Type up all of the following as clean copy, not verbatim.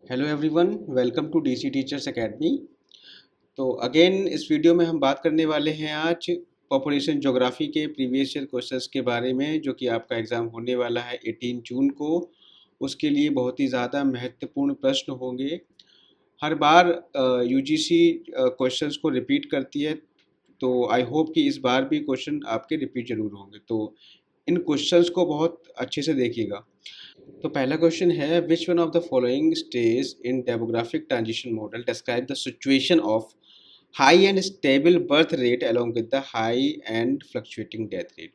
Hello everyone, welcome to DC teachers academy. तो again इस video में हम बात करने वाले हैं आज पॉपुलेशन ज्योग्राफी के प्रीवियस ईयर क्वेश्चंस के बारे में, जो कि आपका एग्ज़ाम होने वाला है 18 जून को। उसके लिए बहुत ही ज़्यादा महत्वपूर्ण प्रश्न होंगे। हर बार यूजीसी क्वेश्चंस को रिपीट करती है, तो आई होप कि इस बार भी क्वेश्चन आपके रिपीट जरूर होंगे। तो इन क्वेश्चंस को बहुत अच्छे से देखिएगा। तो पहला क्वेश्चन है, which one of the following stage in demographic transition model describe the situation of high and stable birth rate along with the high and fluctuating death rate.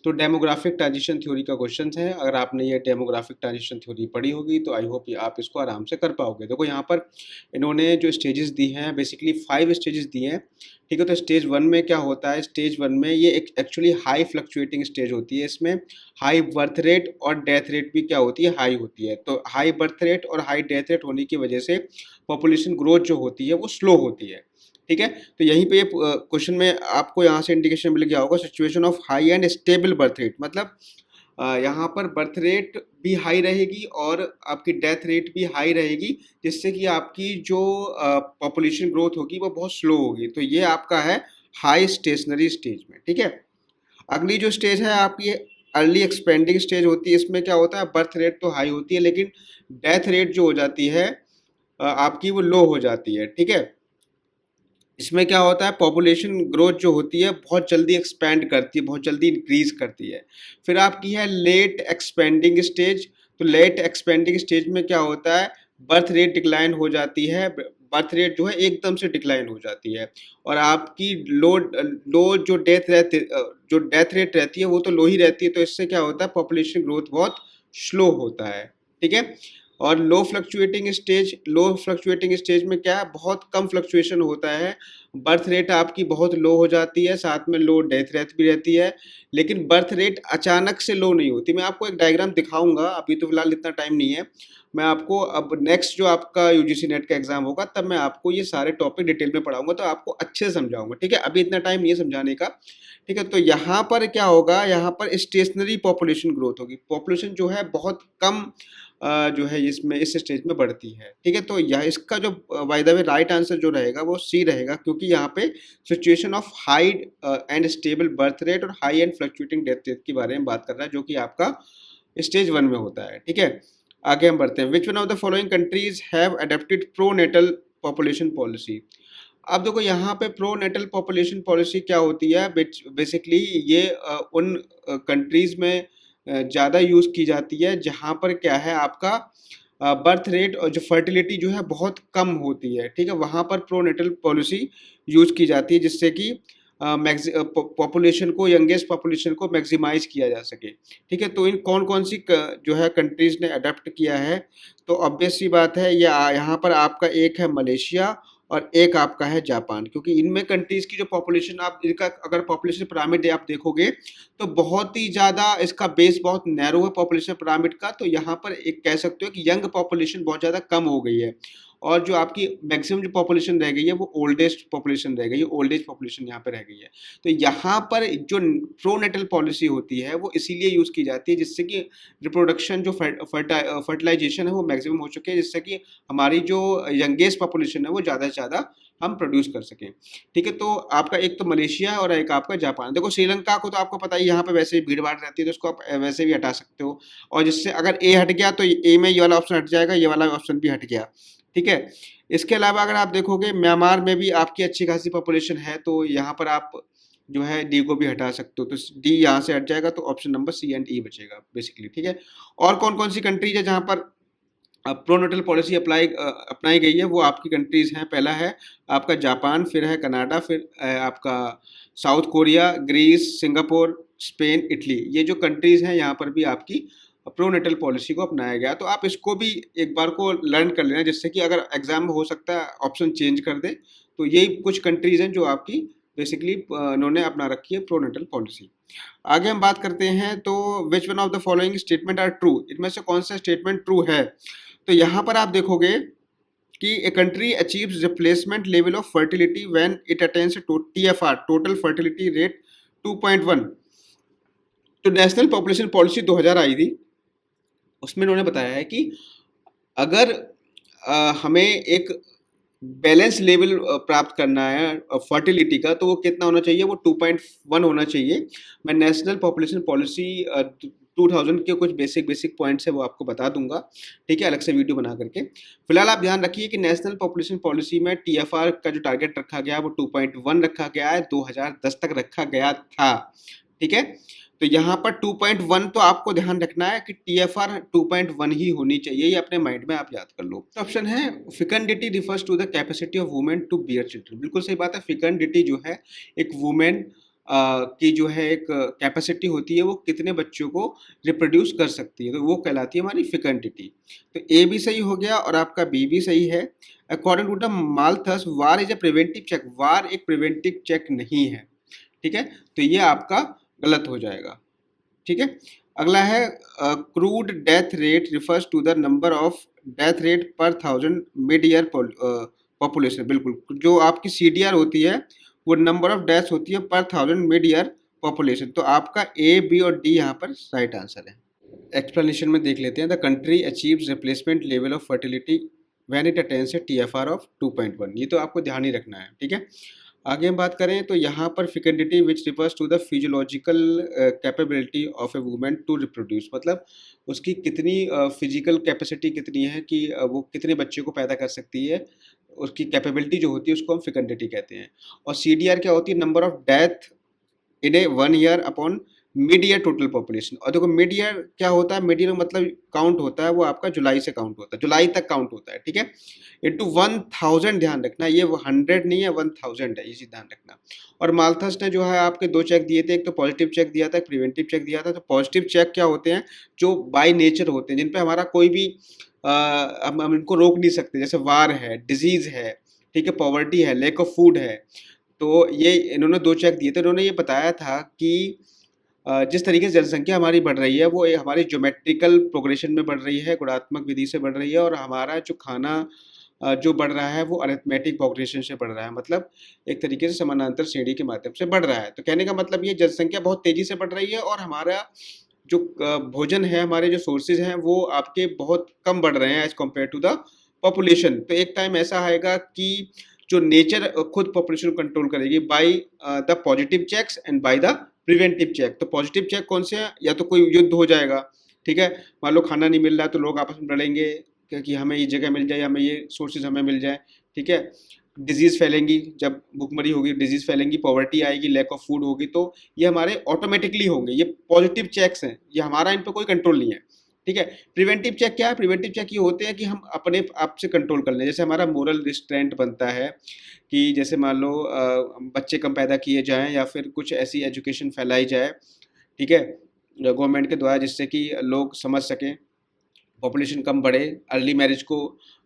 तो डेमोग्राफिक ट्रांजिशन थ्योरी का question है। अगर आपने ये demographic transition theory पढ़ी होगी तो I hope आप इसको आराम से कर पाओगे। देखो यहाँ पर इन्होंने जो स्टेजेस दी हैं, बेसिकली 5 स्टेजेस दी हैं। ठीक है, तो स्टेज 1 में क्या होता है? स्टेज 1 में ये एक एक्चुअली हाई फ्लक्चुएटिंग स्टेज होती है। इसमें हाई बर्थ रेट और डेथ रेट भी क्या होती है? हाई होती है। तो हाई बर्थ रेट और हाई डेथ रेट होने की वजह से पॉपुलेशन ग्रोथ जो होती है वो स्लो होती है। ठीक है, तो यहीं पे क्वेश्चन में आपको यहाँ से इंडिकेशन मिल गया होगा, situation of high and stable birth rate. मतलब यहाँ पर बर्थ रेट भी हाई रहेगी और आपकी डेथ रेट भी हाई रहेगी, जिससे कि आपकी जो पॉपुलेशन ग्रोथ होगी वो बहुत स्लो होगी। तो ये आपका है हाई स्टेशनरी स्टेज में। ठीक है, अगली जो स्टेज है आपकी अर्ली एक्सपेंडिंग स्टेज होती है। इसमें क्या होता है? बर्थ रेट तो हाई होती है लेकिन डेथ रेट जो हो जाती है आपकी वो लो हो जाती है। ठीक है, इसमें क्या होता है? पॉपुलेशन ग्रोथ जो होती है बहुत जल्दी एक्सपेंड करती है, बहुत जल्दी इंक्रीज करती है। फिर आपकी है लेट एक्सपेंडिंग स्टेज। तो लेट एक्सपेंडिंग स्टेज में क्या होता है? बर्थ रेट डिक्लाइन हो जाती है, बर्थ रेट जो है एकदम से डिक्लाइन हो जाती है। और आपकी लो लो जो डेथ रेट रहती है वो तो लो ही रहती है। तो इससे क्या होता है? पॉपुलेशन ग्रोथ बहुत स्लो होता है। ठीक है, और लो फ्लक्चुएटिंग स्टेज में क्या है? बहुत कम फ्लक्चुएशन होता है। बर्थ रेट आपकी बहुत लो हो जाती है, साथ में लो डेथ रेट भी रहती है, लेकिन बर्थ रेट अचानक से लो नहीं होती। मैं आपको एक डायग्राम दिखाऊंगा, अभी तो फिलहाल इतना टाइम नहीं है। मैं आपको अब नेक्स्ट जो आपका यूजीसी नेट का एग्जाम होगा तब मैं आपको ये सारे टॉपिक डिटेल में पढ़ाऊंगा, तो आपको अच्छे से समझाऊंगा। ठीक है, अभी इतना टाइम नहीं है समझाने का। ठीक है, तो यहाँ पर क्या होगा? यहाँ पर स्टेशनरी पॉपुलेशन ग्रोथ होगी। पॉपुलेशन जो है बहुत कम जो है इसमें इस स्टेज में बढ़ती है। ठीक है, तो यह इसका जो by the way right answer जो रहेगा वो सी रहेगा, क्योंकि यहाँ पे situation of high and stable birth rate और high and fluctuating death rate के बारे में बात कर रहा है, जो कि आपका स्टेज 1 में होता है। ठीक है, आगे हम बढ़ते हैं। Which one of the following countries have adopted pronatal population policy. अब देखो यहाँ पे प्रो नेटल पॉपुलेशन पॉलिसी क्या होती है? बेसिकली ये उन कंट्रीज में ज़्यादा यूज़ की जाती है जहाँ पर क्या है आपका बर्थ रेट और जो फर्टिलिटी जो है बहुत कम होती है। ठीक है, वहाँ पर प्रो नेटल पॉलिसी यूज़ की जाती है, जिससे कि पॉपुलेशन को, यंगेस्ट पॉपुलेशन को मैक्सिमाइज किया जा सके। ठीक है, तो इन कौन कौन सी जो है कंट्रीज ने अडेप्ट किया है? तो ऑब्वियस सी बात है, ये यहाँ पर आपका एक है मलेशिया और एक आपका है जापान, क्योंकि इनमें कंट्रीज की जो पॉपुलेशन, आप इनका अगर पॉपुलेशन पिरामिड आप देखोगे तो बहुत ही ज़्यादा इसका बेस बहुत नैरो है पॉपुलेशन पिरामिड का। तो यहाँ पर एक कह सकते हो कि यंग पॉपुलेशन बहुत ज़्यादा कम हो गई है, और जो आपकी मैक्सिमम जो पॉपुलेशन रह गई है वो ओल्डेस्ट पॉपुलेशन रह गई है, ओल्ड एज पॉपुलेशन यहाँ पे रह गई है। तो यहाँ पर जो प्रोनेटल पॉलिसी होती है वो इसीलिए यूज़ की जाती है, जिससे कि रिप्रोडक्शन जो फर्टिलाइजेशन है वो मैक्सिमम हो चुके हैं, जिससे कि हमारी जो यंगेस्ट पॉपुलेशन है वो ज़्यादा से ज़्यादा हम प्रोड्यूस कर सकें। ठीक है, तो आपका एक तो मलेशिया और एक आपका जापान। देखो श्रीलंका को तो आपको पता ही, यहाँ पे वैसे ही भीड़ भाड़ रहती है, तो उसको आप वैसे भी हटा सकते हो। और जिससे अगर ए हट गया तो ए में ये वाला ऑप्शन हट जाएगा, ये वाला ऑप्शन भी हट गया। ठीक है, इसके अलावा अगर आप देखोगे म्यांमार में भी आपकी अच्छी खासी पॉपुलेशन है, तो यहाँ पर आप जो है डी को भी हटा सकते हो, तो डी यहाँ से हट जाएगा, तो ऑप्शन नंबर सी एंड ई बचेगा बेसिकली। ठीक है, और कौन कौन सी कंट्रीज है जहाँ पर प्रोनेटल पॉलिसी अपनाई गई है? वो आपकी कंट्रीज हैं। पहला है आपका जापान, फिर है कनाडा, फिर आपका South Korea, Greece, Singapore, Spain, Italy. ये जो कंट्रीज हैं यहाँ पर भी आपकी प्रोनेटल पॉलिसी को अपनाया गया। तो आप इसको भी एक बार को लर्न कर लेना, जिससे कि अगर एग्जाम में हो सकता है ऑप्शन चेंज कर दे। तो यही कुछ कंट्रीज हैं जो आपकी बेसिकली उन्होंने अपना रखी है प्रोनेटल पॉलिसी। आगे हम बात करते हैं, तो which one of the following statement are true. इनमें से कौन सा स्टेटमेंट ट्रू है? तो यहाँ पर आप देखोगे कि a country achieves replacement level of fertility when it attains TFR, total fertility rate 2.1। तो नेशनल पॉपुलेशन पॉलिसी 2000 आई थी, उसमें उन्होंने बताया है कि अगर हमें एक बैलेंस लेवल प्राप्त करना है फर्टिलिटी का, तो वो कितना होना चाहिए, वो 2.1 होना चाहिए। मैं नेशनल पॉपुलेशन पॉलिसी 2000 के कुछ बेसिक पॉइंट्स है वो आपको बता दूंगा, ठीक है, अलग से वीडियो बना करके। फिलहाल आप ध्यान रखिए कि नेशनल पॉपुलेशन पॉलिसी में टीएफआर का जो टारगेट रखा गया है वो 2.1 रखा गया है, 2010 तक रखा गया था, ठीक है। तो यहाँ पर 2.1 तो आपको ध्यान रखना है कि टीएफआर 2.1 ही होनी चाहिए, ये अपने माइंड में आप याद कर लो। तो ऑप्शन है fecundity refers to the capacity of women to bear children. बिल्कुल सही बात है, फिकंडिटी जो है एक वुमेन की जो है एक कैपेसिटी होती है, वो कितने बच्चों को रिप्रोड्यूस कर सकती है, तो वो कहलाती है हमारी फिकंडिटी। तो ए भी सही हो गया और आपका बी भी सही है। According to the Malthus, war is a preventive check. War एक प्रिवेंटिव चेक नहीं है, ठीक है, तो ये आपका गलत हो जाएगा, ठीक है। अगला है crude death rate refers to the number of death rate per 1000 mid year population. बिल्कुल, जो आपकी सीडीआर होती है वो नंबर ऑफ डेथ्स होती है पर 1000 मिड ईयर पॉपुलेशन। तो आपका ए, बी और डी यहाँ पर राइट आंसर है। एक्सप्लेनेशन में देख लेते हैं। The country achieves replacement level of fertility when it attains A TFR of 2.1। ये तो आपको ध्यान ही रखना है, ठीक है। आगे हम बात करें तो यहाँ पर fecundity which refers to the physiological capability of a women to reproduce, मतलब उसकी कितनी फिजिकल कैपेसिटी कितनी है कि वो कितने बच्चे को पैदा कर सकती है, उसकी कैपेबिलिटी जो होती है उसको हम फिकेंडिटी कहते हैं। और सीडीआर क्या होती है, number of death in A 1 year upon mid year total population. और देखो मिड ईयर क्या होता है, मिड ईयर मतलब काउंट होता है वो आपका जुलाई से काउंट होता है, जुलाई तक काउंट होता है, ठीक है। इंटू 1000 ध्यान रखना, ये वो 100 नहीं है, 1000 है, इसी ध्यान रखना। और माल्थस ने जो है आपके 2 चेक दिए थे, एक तो पॉजिटिव चेक दिया था, एक प्रिवेंटिव चेक दिया था। तो पॉजिटिव चेक क्या होते हैं, जो बाय नेचर होते हैं, जिन पे हमारा कोई भी हम इनको रोक नहीं सकते, जैसे वार है, डिजीज है, ठीक है, पॉवर्टी है, लैक ऑफ फूड है। तो ये इन्होंने 2 चेक दिए थे। इन्होंने ये बताया था कि जिस तरीके से जनसंख्या हमारी बढ़ रही है वो हमारी ज्योमेट्रिकल प्रोग्रेशन में बढ़ रही है, गुणात्मक विधि से बढ़ रही है, और हमारा जो खाना जो बढ़ रहा है वो अरिथमेटिक प्रोग्रेशन से बढ़ रहा है, मतलब एक तरीके से समानांतर श्रेणी के माध्यम से बढ़ रहा है। तो कहने का मतलब ये जनसंख्या बहुत तेजी से बढ़ रही है और हमारा जो भोजन है, हमारे जो सोर्सेज हैं वो आपके बहुत कम बढ़ रहे हैं as compare to the population. तो एक टाइम ऐसा आएगा कि जो नेचर खुद पॉपुलेशन को कंट्रोल करेगी by the positive checks and by the preventive check. तो पॉजिटिव चेक कौन से हैं, या तो कोई युद्ध हो जाएगा, ठीक है, मान लो खाना नहीं मिल रहा है तो लोग आपस में लड़ेंगे कि हमें ये जगह मिल जाए, हमें ये सोर्सेज हमें मिल जाए, ठीक है। डिजीज़ फैलेंगी, जब भूखमरी होगी, डिजीज़ फैलेंगी, पॉवर्टी आएगी, लैक ऑफ फूड होगी, तो ये हमारे ऑटोमेटिकली होंगे। ये पॉजिटिव चेक्स हैं, ये हमारा इन पर कोई कंट्रोल नहीं है, ठीक है। प्रिवेंटिव चेक क्या है, प्रिवेंटिव चेक ये होते हैं कि हम अपने आप से कंट्रोल कर लें। जैसे हमारा मोरल रिस्ट्रेंट बनता है कि जैसे मान लो बच्चे कम पैदा किए जाएं या फिर कुछ ऐसी एजुकेशन फैलाई जाए, ठीक है, गवर्नमेंट के द्वारा, जिससे कि लोग समझ सकें, पॉपुलेशन कम बढ़े, अर्ली मैरिज को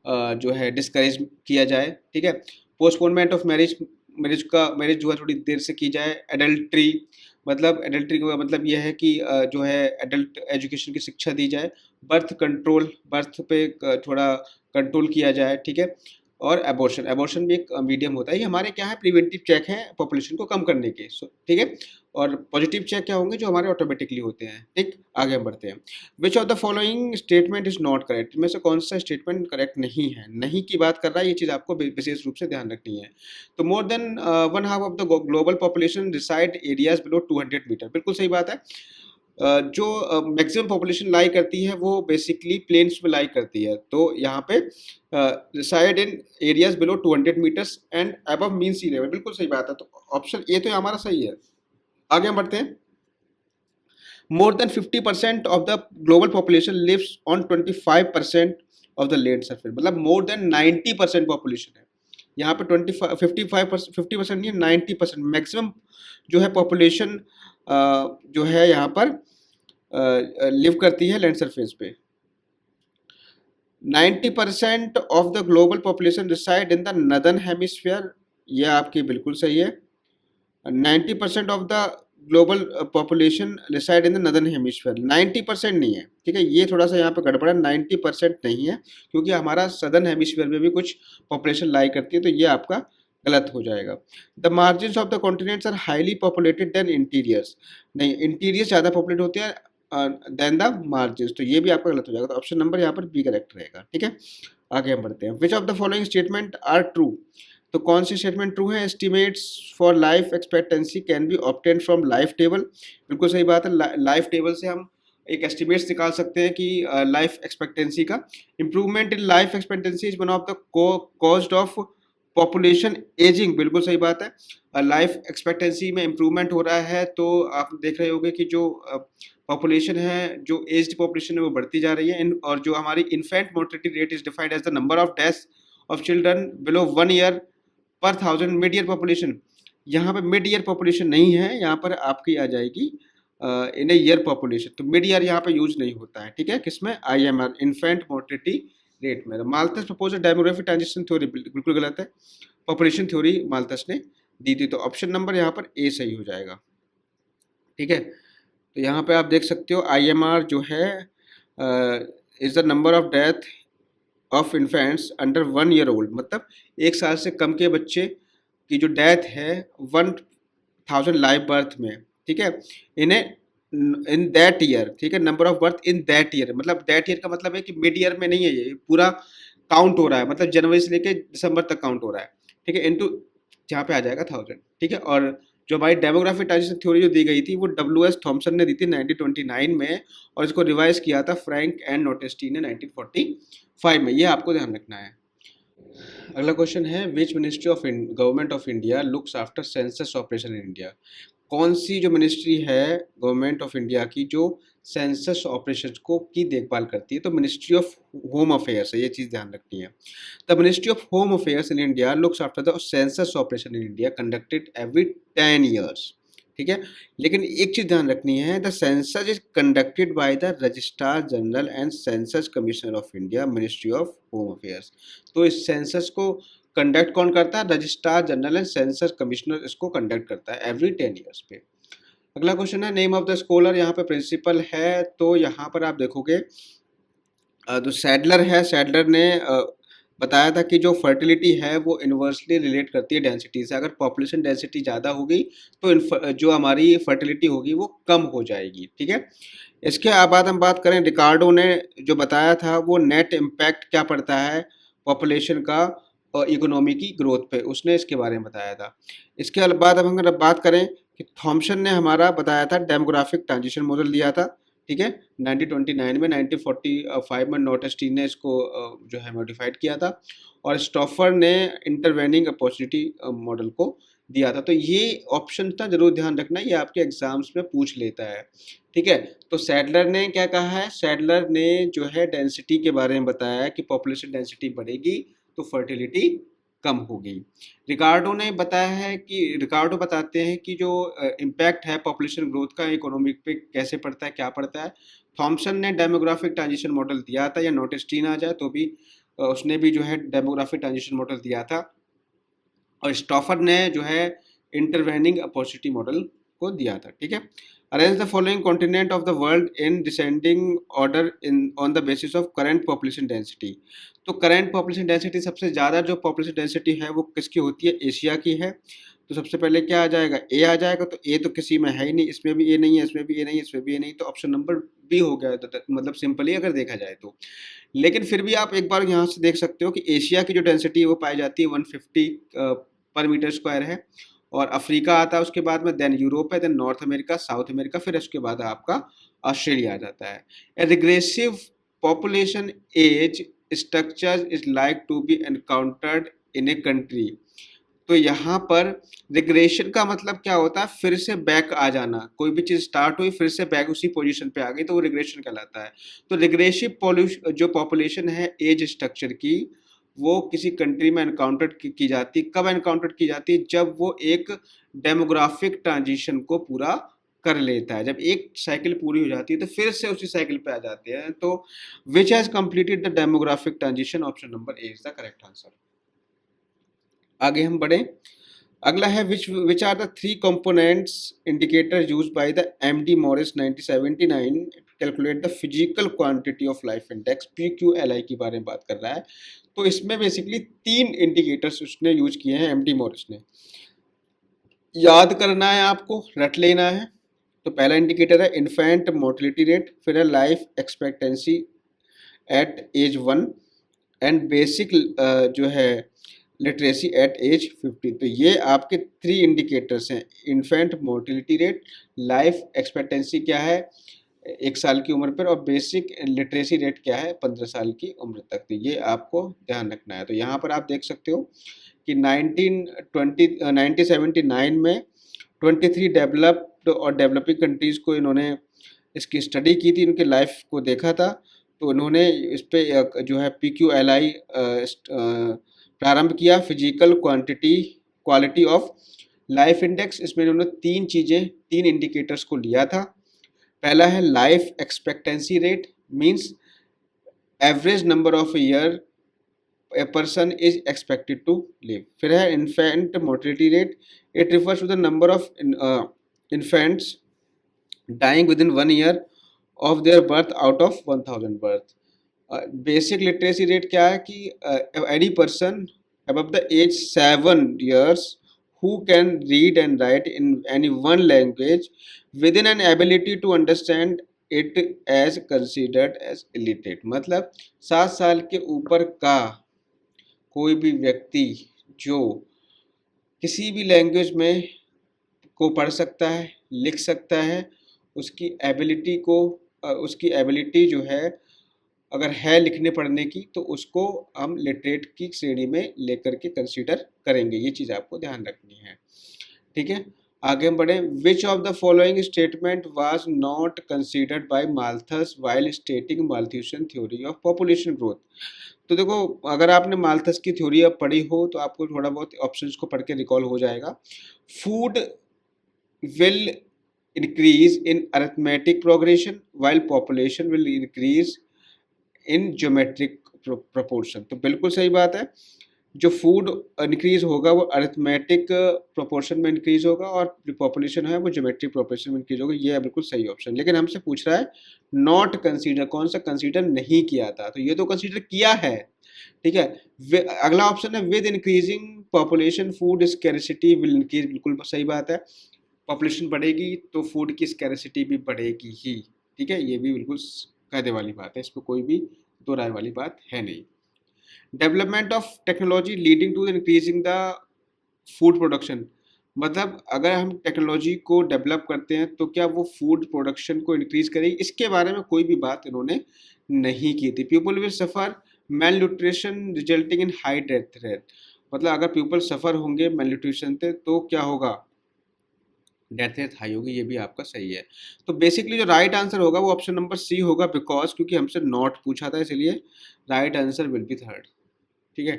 जो है डिस्करेज किया जाए, ठीक है। पोस्टपोनमेंट ऑफ मैरिज, मैरिज जो है थोड़ी देर से की जाए। एडल्ट्री, मतलब एडल्ट्री का मतलब यह है कि जो है एडल्ट एजुकेशन की शिक्षा दी जाए। बर्थ कंट्रोल, बर्थ पे थोड़ा कंट्रोल किया जाए, ठीक है। और एबॉर्शन, एबॉर्शन भी एक मीडियम होता है। ये हमारे क्या है, प्रिवेंटिव चेक है पॉपुलेशन को कम करने के, ठीक है। और पॉजिटिव चेक क्या होंगे, जो हमारे ऑटोमेटिकली होते हैं, ठीक। आगे हम बढ़ते हैं। Which of the following statement is not correct, इनमें से कौन सा स्टेटमेंट करेक्ट नहीं है, नहीं की बात कर रहा है, ये चीज़ आपको विशेष रूप से ध्यान रखनी है। तो more than 1/2 of the global population reside areas below 200 metre, बिल्कुल सही बात है। जो मैक्सिमम पॉपुलेशन लाई करती है वो बेसिकली प्लेन्स में लाई करती है। तो यहाँ पे reside in areas below 200 metres and above mean sea level, बिल्कुल सही बात है। तो ऑप्शन ए तो हमारा सही है। आगे हम बढ़ते हैं। More than 50% of the global population lives on 25% of the land surface, मतलब मोर देन 90% पॉपुलेशन है यहाँ पे। 50% नहीं, 90% मैक्सिमम जो है पॉपुलेशन जो है यहाँ पर लिव करती है लैंड सरफेस पे। 90% of the global population reside in the northern hemisphere, ये आपकी बिल्कुल सही है। 90% of the global population reside in the northern hemisphere, 90% नहीं है, ठीक है, ये थोड़ा सा यहाँ पे गड़बड़ है, 90% नहीं है, क्योंकि हमारा सदर्न हेमिस्फीयर में भी कुछ पॉपुलेशन लाई करती है, तो ये आपका गलत हो जाएगा। The margins of the continents are highly populated than interiors, नहीं, इंटीरियर्स ज़्यादा पॉपुलेट होते हैं देन द मार्जिन्स, तो ये भी आपका गलत हो जाएगा। तो ऑप्शन नंबर यहाँ पर बी करेक्ट रहेगा, ठीक है। आगे हम बढ़ते हैं। Which of the following statement are true? तो कौन सी स्टेटमेंट ट्रू है? Estimates for life expectancy can be obtain from life table. बिल्कुल सही बात है, लाइफ टेबल से हम एक एस्टिमेट्स निकाल सकते हैं कि लाइफ एक्सपेक्टेंसी का। Improvement in life expectancy is one of the cause of population ageing. बिल्कुल सही बात है, लाइफ एक्सपेक्टेंसी में इम्प्रूवमेंट हो रहा है, तो आप देख रहे होंगे कि जो पॉपुलेशन है, जो एज्ड पॉपुलेशन है वो बढ़ती जा रही है। और जो हमारी infant mortality rate is defined as the number of deaths of children below 1 year per 1000 mid year population. यहाँ पे मिड ईयर पॉपुलेशन नहीं है, यहाँ पर आपकी आ जाएगी इन ईयर पॉपुलेशन। तो मिड ईयर यहाँ पे यूज नहीं होता है, ठीक है, किसमें? IMR, इन्फेंट मोर्टिलिटी रेट में। Malthus propose demographic transition theory बिल्कुल गलत है, पॉपुलेशन थ्योरी माल्थस ने दी थी। तो ऑप्शन नंबर यहाँ पर ए सही हो जाएगा, ठीक है। तो यहाँ पे आप देख सकते हो IMR जो है is the number of death of infants under 1 year old, मतलब 1 साल से कम के बच्चे की जो डेथ है 1000 लाइव बर्थ में, ठीक है, इन्हें इन दैट ईयर, ठीक है, number of birth in that year, मतलब दैट ईयर का मतलब है कि मिड ईयर में नहीं है, ये पूरा काउंट हो रहा है, मतलब जनवरी से लेके दिसंबर तक काउंट हो रहा है, ठीक है, इनटू जहाँ पे आ जाएगा 1000, ठीक है। और जो हमारी डेमोग्राफिक ट्रांजिशन थ्योरी जो दी गई थी वो WS थॉमसन ने दी थी 1929 में, और इसको रिवाइज किया था फ्रैंक एंड नोटेस्टी ने 1945 में। ये आपको ध्यान रखना है। अगला क्वेश्चन है which ministry of government of India looks after census operation in India? कौन सी जो मिनिस्ट्री है गवर्नमेंट ऑफ इंडिया की जो सेंसस ऑपरेशन को की देखभाल करती है? तो मिनिस्ट्री ऑफ होम अफेयर्स है, ये चीज़ ध्यान रखनी है। The ministry of home affairs in India looks after the census operation in India conducted every 10 years, ठीक है। लेकिन एक चीज़ ध्यान रखनी है, the census is conducted by the registrar general and census commissioner of India, ministry of home affairs. तो इस census को कंडक्ट कौन करता है? Registrar general and census commissioner इसको कंडक्ट करता है एवरी 10 ईयर्स पे। अगला क्वेश्चन है नेम ऑफ द स्कॉलर, यहाँ पे प्रिंसिपल है, तो यहाँ पर आप देखोगे जो सैडलर है, सैडलर ने बताया था कि जो फर्टिलिटी है वो इन्वर्सली रिलेट करती है डेंसिटी से। अगर पॉपुलेशन डेंसिटी ज़्यादा होगी तो जो हमारी फर्टिलिटी होगी वो कम हो जाएगी, ठीक है। इसके बाद हम बात करें, रिकार्डो ने जो बताया था वो नेट इम्पैक्ट क्या पड़ता है पॉपुलेशन का और इकोनॉमी की ग्रोथ पे, उसने इसके बारे में बताया था। इसके बाद हम अगर बात करें कि थॉमसन ने हमारा बताया था डेमोग्राफिक ट्रांजिशन मॉडल दिया था, ठीक है, 1929 में। 1945 में नोटेस्टी ने इसको जो है मॉडिफाइड किया था, और स्टॉफर ने इंटरवेनिंग अपॉर्चुनिटी मॉडल को दिया था। तो ये ऑप्शन था, जरूर ध्यान रखना, ये आपके एग्जाम्स में पूछ लेता है, ठीक है। तो सैडलर ने क्या कहा है? सैडलर ने जो है डेंसिटी के बारे में बताया है कि पॉपुलेशन डेंसिटी बढ़ेगी तो फर्टिलिटी कम होगी। रिकार्डो ने बताया है कि रिकार्डो बताते हैं कि जो इम्पैक्ट है पॉपुलेशन ग्रोथ का इकोनॉमिक पे कैसे पड़ता है, क्या पड़ता है। थॉमसन ने डेमोग्राफिक ट्रांजिशन मॉडल दिया था, या नोटेस्टीन आ जाए तो भी उसने भी जो है डेमोग्राफिक ट्रांजिशन मॉडल दिया था, और स्टॉफर ने जो है इंटरवेनिंग अपॉर्चुनिटी मॉडल को दिया था, ठीक है। Arrange the following continent of the world in descending order in on the basis of current population density. तो करंट पॉपुलेशन डेंसिटी, सबसे ज़्यादा जो पॉपुलेशन डेंसिटी है वो किसकी होती है? एशिया की है। तो सबसे पहले क्या आ जाएगा? ए आ जाएगा। तो ए तो किसी में है ही नहीं, इसमें भी ए नहीं है, इसमें भी ए नहीं है, इसमें भी ए नहीं, तो ऑप्शन नंबर बी हो गया। तो मतलब सिंपली अगर देखा जाए तो, लेकिन फिर भी आप एक बार यहाँ से देख सकते हो कि एशिया की जो डेंसिटी है वो पाई जाती है 150 पर मीटर स्क्वायर है, और अफ्रीका आता है उसके बाद में, देन यूरोप है, then North America, South America, फिर उसके बाद आपका ऑस्ट्रेलिया आ जाता है। A regressive population age structure is like to be encountered in a country. तो यहाँ पर रिग्रेशन का मतलब क्या होता है? फिर से बैक आ जाना, कोई भी चीज़ स्टार्ट हुई फिर से बैक उसी पोजीशन पे आ गई तो वो रिग्रेशन कहलाता है। तो रिग्रेसिव जो पॉपुलेशन है एज स्ट्रक्चर की, वो किसी कंट्री में एनकाउंटर की जाती है। कब एनकाउंटर की जाती है? जब वो एक डेमोग्राफिक ट्रांजिशन को पूरा कर लेता है। जब एक साइकिल पूरी हो जाती है तो फिर से उसी साइकिल पे आ जाते हैं। तो which has completed the demographic transition, option number A is the correct answer. आगे हम बढ़े, अगला है which are the 3 components indicator used by the MD Morris 1979 calculate the physical quantity of life index, PQLI के बारे में बात कर रहा है। तो इसमें बेसिकली 3 इंडिकेटर्स उसने यूज किए हैं MD मॉरिस ने। याद करना है आपको, रट लेना है। तो पहला इंडिकेटर है इन्फेंट मोर्टिलिटी रेट, फिर है life expectancy at age 1, and basic जो है लिटरेसी एट एज 50। तो ये आपके 3 इंडिकेटर्स हैं, infant mortality rate, life expectancy क्या है 1 साल की उम्र पर, और बेसिक लिटरेसी रेट क्या है 15 साल की उम्र तक। तो ये आपको ध्यान रखना है। तो यहाँ पर आप देख सकते हो कि 1979 में 23 डेवलप्ड और डेवलपिंग कंट्रीज़ को इन्होंने इसकी स्टडी की थी, उनके लाइफ को देखा था। तो उन्होंने इस पे जो है PQLI प्रारंभ किया, physical quality of life index. इसमें उन्होंने 3 इंडिकेटर्स को लिया था। पहला है life expectancy rate, means average number of year a person is expected to live। फिर है infant mortality rate, it refers to the number of infants dying within 1 year of their birth out of 1000 birth। Basic literacy rate क्या है कि any person above the age 7 years who can read and write in any one language within an ability to understand it as considered as illiterate। मतलब 7 साल के ऊपर का कोई भी व्यक्ति जो किसी भी लैंग्वेज में को पढ़ सकता है, लिख सकता है, उसकी एबिलिटी जो है अगर है लिखने पढ़ने की, तो उसको हम लिटरेट की श्रेणी में लेकर के कंसीडर करेंगे। ये चीज़ आपको ध्यान रखनी है, ठीक है। आगे हम बढ़े। विच of the following statement was not considered bye Malthus while स्टेटिंग Malthusian theory of population growth. तो देखो, अगर आपने माल्थस की थ्योरी अब पढ़ी हो तो आपको थोड़ा बहुत ऑप्शंस को पढ़ के रिकॉल हो जाएगा। Food will increase in arithmetic progression while population will increase in geometric proportion. तो बिल्कुल सही बात है, जो फूड इंक्रीज होगा वो अरिथमेटिक प्रोपोर्शन में इंक्रीज होगा, और जो पॉपुलेशन है वो ज्योमेट्रिक प्रोपोर्शन में इंक्रीज होगा। ये है बिल्कुल सही ऑप्शन। लेकिन हमसे पूछ रहा है नॉट कंसीडर, कौन सा कंसीडर नहीं किया था, तो ये तो कंसीडर किया है, ठीक है। अगला ऑप्शन है with increasing population food scarcity will increase. बिल्कुल सही बात है, पॉपुलेशन बढ़ेगी तो फूड की स्कैरिसिटी भी बढ़ेगी ही, ठीक है। ये भी बिल्कुल कायदे वाली बात है, इस पर कोई भी दो राय वाली बात है नहीं। Development of technology leading to increasing the food production, मतलब अगर हम टेक्नोलॉजी को डेवलप करते हैं तो क्या वो फूड प्रोडक्शन को इंक्रीज करेगी, इसके बारे में कोई भी बात इन्होंने नहीं की थी। People will suffer mail nutrition resulting in high death rate, मतलब अगर पीपल सफ़र होंगे मेल न्यूट्रिशन से तो क्या होगा, डेथ रेट हाई होगी। ये भी आपका सही है। तो बेसिकली जो राइट आंसर होगा वो ऑप्शन नंबर सी होगा, बिकॉज क्योंकि हमसे नॉट पूछा था, इसलिए right answer will be third, ठीक है।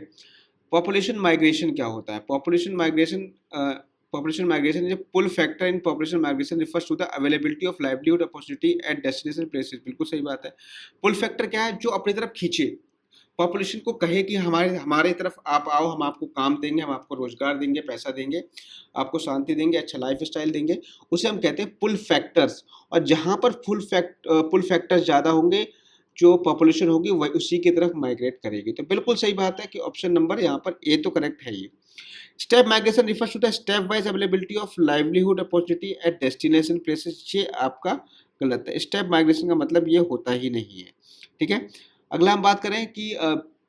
पॉपुलेशन माइग्रेशन क्या होता है? Population migration is pull factor in population migration refers to the availability of livelihood opportunity at destination places. बिल्कुल सही बात है। पुल फैक्टर क्या है? जो अपनी तरफ खींचे, पॉपुलेशन को कहे कि हमारे तरफ आप आओ, हम आपको काम देंगे, हम आपको रोजगार देंगे, पैसा देंगे, आपको शांति देंगे, अच्छा लाइफ स्टाइल देंगे, उसे हम कहते हैं पुल फैक्टर्स। और जहाँ पर पुल फैक्टर्स ज़्यादा होंगे, जो पॉपुलेशन होगी वही उसी की तरफ माइग्रेट करेगी। तो बिल्कुल सही बात है कि ऑप्शन नंबर यहाँ पर ए तो करेक्ट है ही। Step migration refers to the stepwise availability of livelihood opportunity at destination places. ये आपका गलत है। स्टेप माइग्रेशन का मतलब ये होता ही नहीं है, ठीक है। अगला हम बात करें कि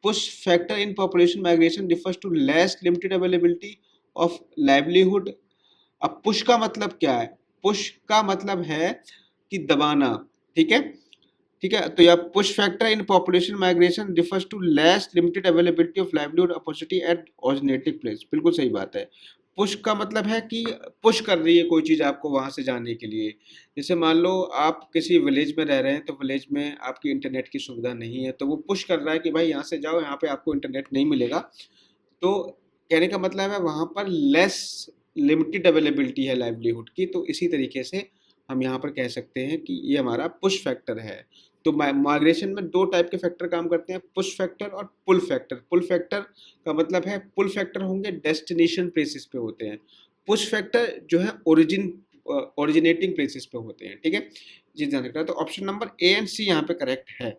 push factor in population migration refers to less limited availability of livelihood. अब पुश का मतलब क्या है? पुश का मतलब है कि दबाना, ठीक है, ठीक है। तो यह push factor in population migration refers to less limited availability of livelihood opportunity at originating place. बिल्कुल सही बात है। पुश का मतलब है कि पुश कर रही है कोई चीज़ आपको वहाँ से जाने के लिए। जैसे मान लो आप किसी विलेज में रह रहे हैं, तो विलेज में आपकी इंटरनेट की सुविधा नहीं है, तो वो पुश कर रहा है कि भाई यहाँ से जाओ, यहाँ पे आपको इंटरनेट नहीं मिलेगा। तो कहने का मतलब है वहाँ पर लेस लिमिटेड अवेलेबिलिटी है लाइवलीहुड की। तो इसी तरीके से हम यहाँ पर कह सकते हैं कि ये हमारा पुश फैक्टर है। तो माइग्रेशन में 2 टाइप के फैक्टर काम करते हैं, पुश फैक्टर और पुल फैक्टर। पुल फैक्टर का मतलब है, पुल फैक्टर होंगे डेस्टिनेशन प्लेसेस पे होते हैं, पुश फैक्टर जो है ओरिजिनेटिंग प्लेसेस पे होते हैं, ठीक है जी, ध्यान रखना है। तो option number A and C यहाँ पे करेक्ट है,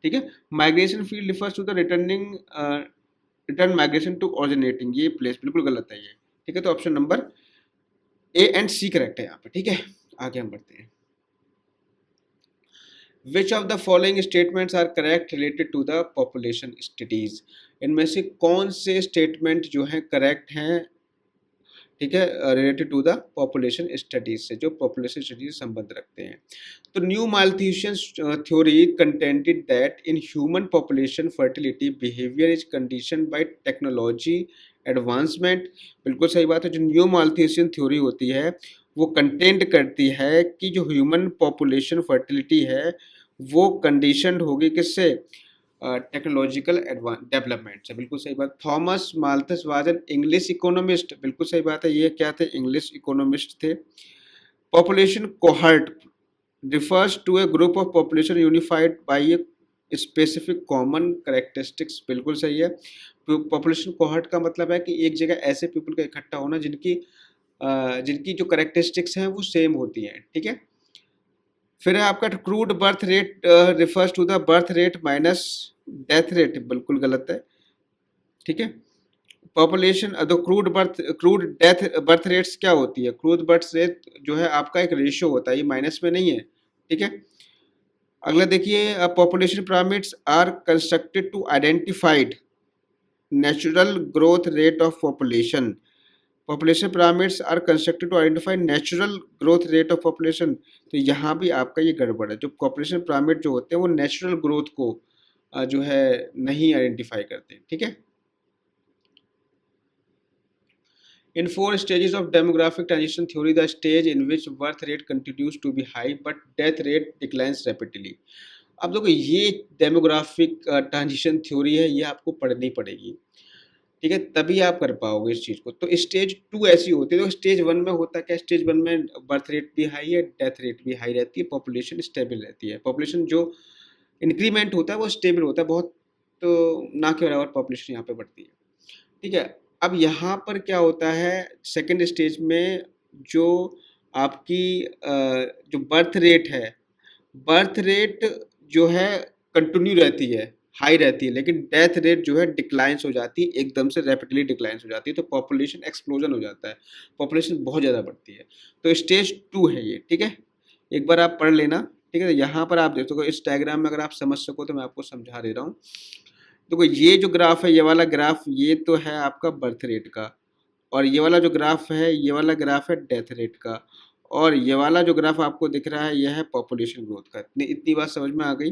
ठीक है। Migration field refers to the return migration to originating, ये प्लेस बिल्कुल गलत है ये, ठीक है। तो option number A and C correct है यहाँ पे, ठीक है। आगे हम बढ़ते हैं। Which of the following statements are correct related to the population studies, इनमें से कौन से स्टेटमेंट जो हैं करेक्ट हैं, ठीक है, related to the population studies से, जो पॉपुलेशन स्टडीज से संबंध रखते हैं। तो new Malthusian theory contended that in human population fertility behaviour is condition by technology advancement. बिल्कुल सही बात है। जो न्यू माल्थ्यूशन थ्योरी होती है वो कंटेंट करती है कि जो ह्यूमन पॉपुलेशन फर्टिलिटी है वो कंडीशनड होगी किससे, टेक्नोलॉजिकल डेवलपमेंट से। बिल्कुल सही बात। Thomas Malthus was an English economist, बिल्कुल सही बात है। ये क्या थे, इंग्लिश इकोनॉमिस्ट थे। Population cohort refers to a group of population unified by a specific common characteristics, बिल्कुल सही है। पॉपुलेशन कोहर्ट का मतलब है कि एक जगह ऐसे पीपल का इकट्ठा होना जिनकी जो करेक्टरिस्टिक्स हैं वो सेम होती हैं, ठीक है। फिर है आपका crude birth rate refers to the birth rate minus death rate, बिल्कुल गलत है, ठीक है। Population crude death birth rates क्या होती है, क्रूड बर्थ रेट जो है आपका एक रेशियो होता है, ये माइनस में नहीं है, ठीक है। अगला देखिए, population pyramids are constructed to identified natural growth rate of population. Population pyramids are constructed to identify natural growth rate of population. तो यहाँ भी आपका ये गड़बड़ है। जो पॉपुलेशन पिरामिड जो होते हैं वो नेचुरल ग्रोथ को जो है नहीं आइडेंटिफाई करते, ठीक है। In 4 stages of demographic transition theory, the stage in which birth rate continues to be high but death rate declines rapidly। अब देखो ये डेमोग्राफिक ट्रांजिशन थ्योरी है, ये आपको पढ़नी पड़ेगी, ठीक है, तभी आप कर पाओगे इस चीज़ को। तो स्टेज 2 ऐसी होती है। तो स्टेज 1 में होता क्या, स्टेज 1 में बर्थ रेट भी हाई है, डेथ रेट भी हाई रहती है, पॉपुलेशन स्टेबल रहती है। पॉपुलेशन जो इंक्रीमेंट होता है वो स्टेबल होता है, बहुत तो ना के बराबर पॉपुलेशन यहाँ पे बढ़ती है, ठीक है। अब यहाँ पर क्या होता है, सेकेंड स्टेज में जो आपकी जो बर्थ रेट है, बर्थ रेट जो है कंटिन्यू रहती है, हाई रहती है, लेकिन डेथ रेट जो है डिक्लाइंस हो जाती है, एकदम से रैपिडली डिक्लाइंस हो जाती है। तो पॉपुलेशन एक्सप्लोजन हो जाता है, पॉपुलेशन बहुत ज़्यादा बढ़ती है। तो स्टेज 2 है ये, ठीक है, एक बार आप पढ़ लेना, ठीक है। यहाँ पर आप देख सको, इस डायग्राम में अगर आप समझ सको तो मैं आपको समझा दे रहा हूँ। देखो ये जो ग्राफ है, ये वाला ग्राफ, ये तो है आपका बर्थ रेट का, और ये वाला जो ग्राफ है, ये वाला ग्राफ है डेथ रेट का, और ये वाला जो ग्राफ आपको दिख रहा है यह है पॉपुलेशन ग्रोथ का। इतनी बात समझ में आ गई।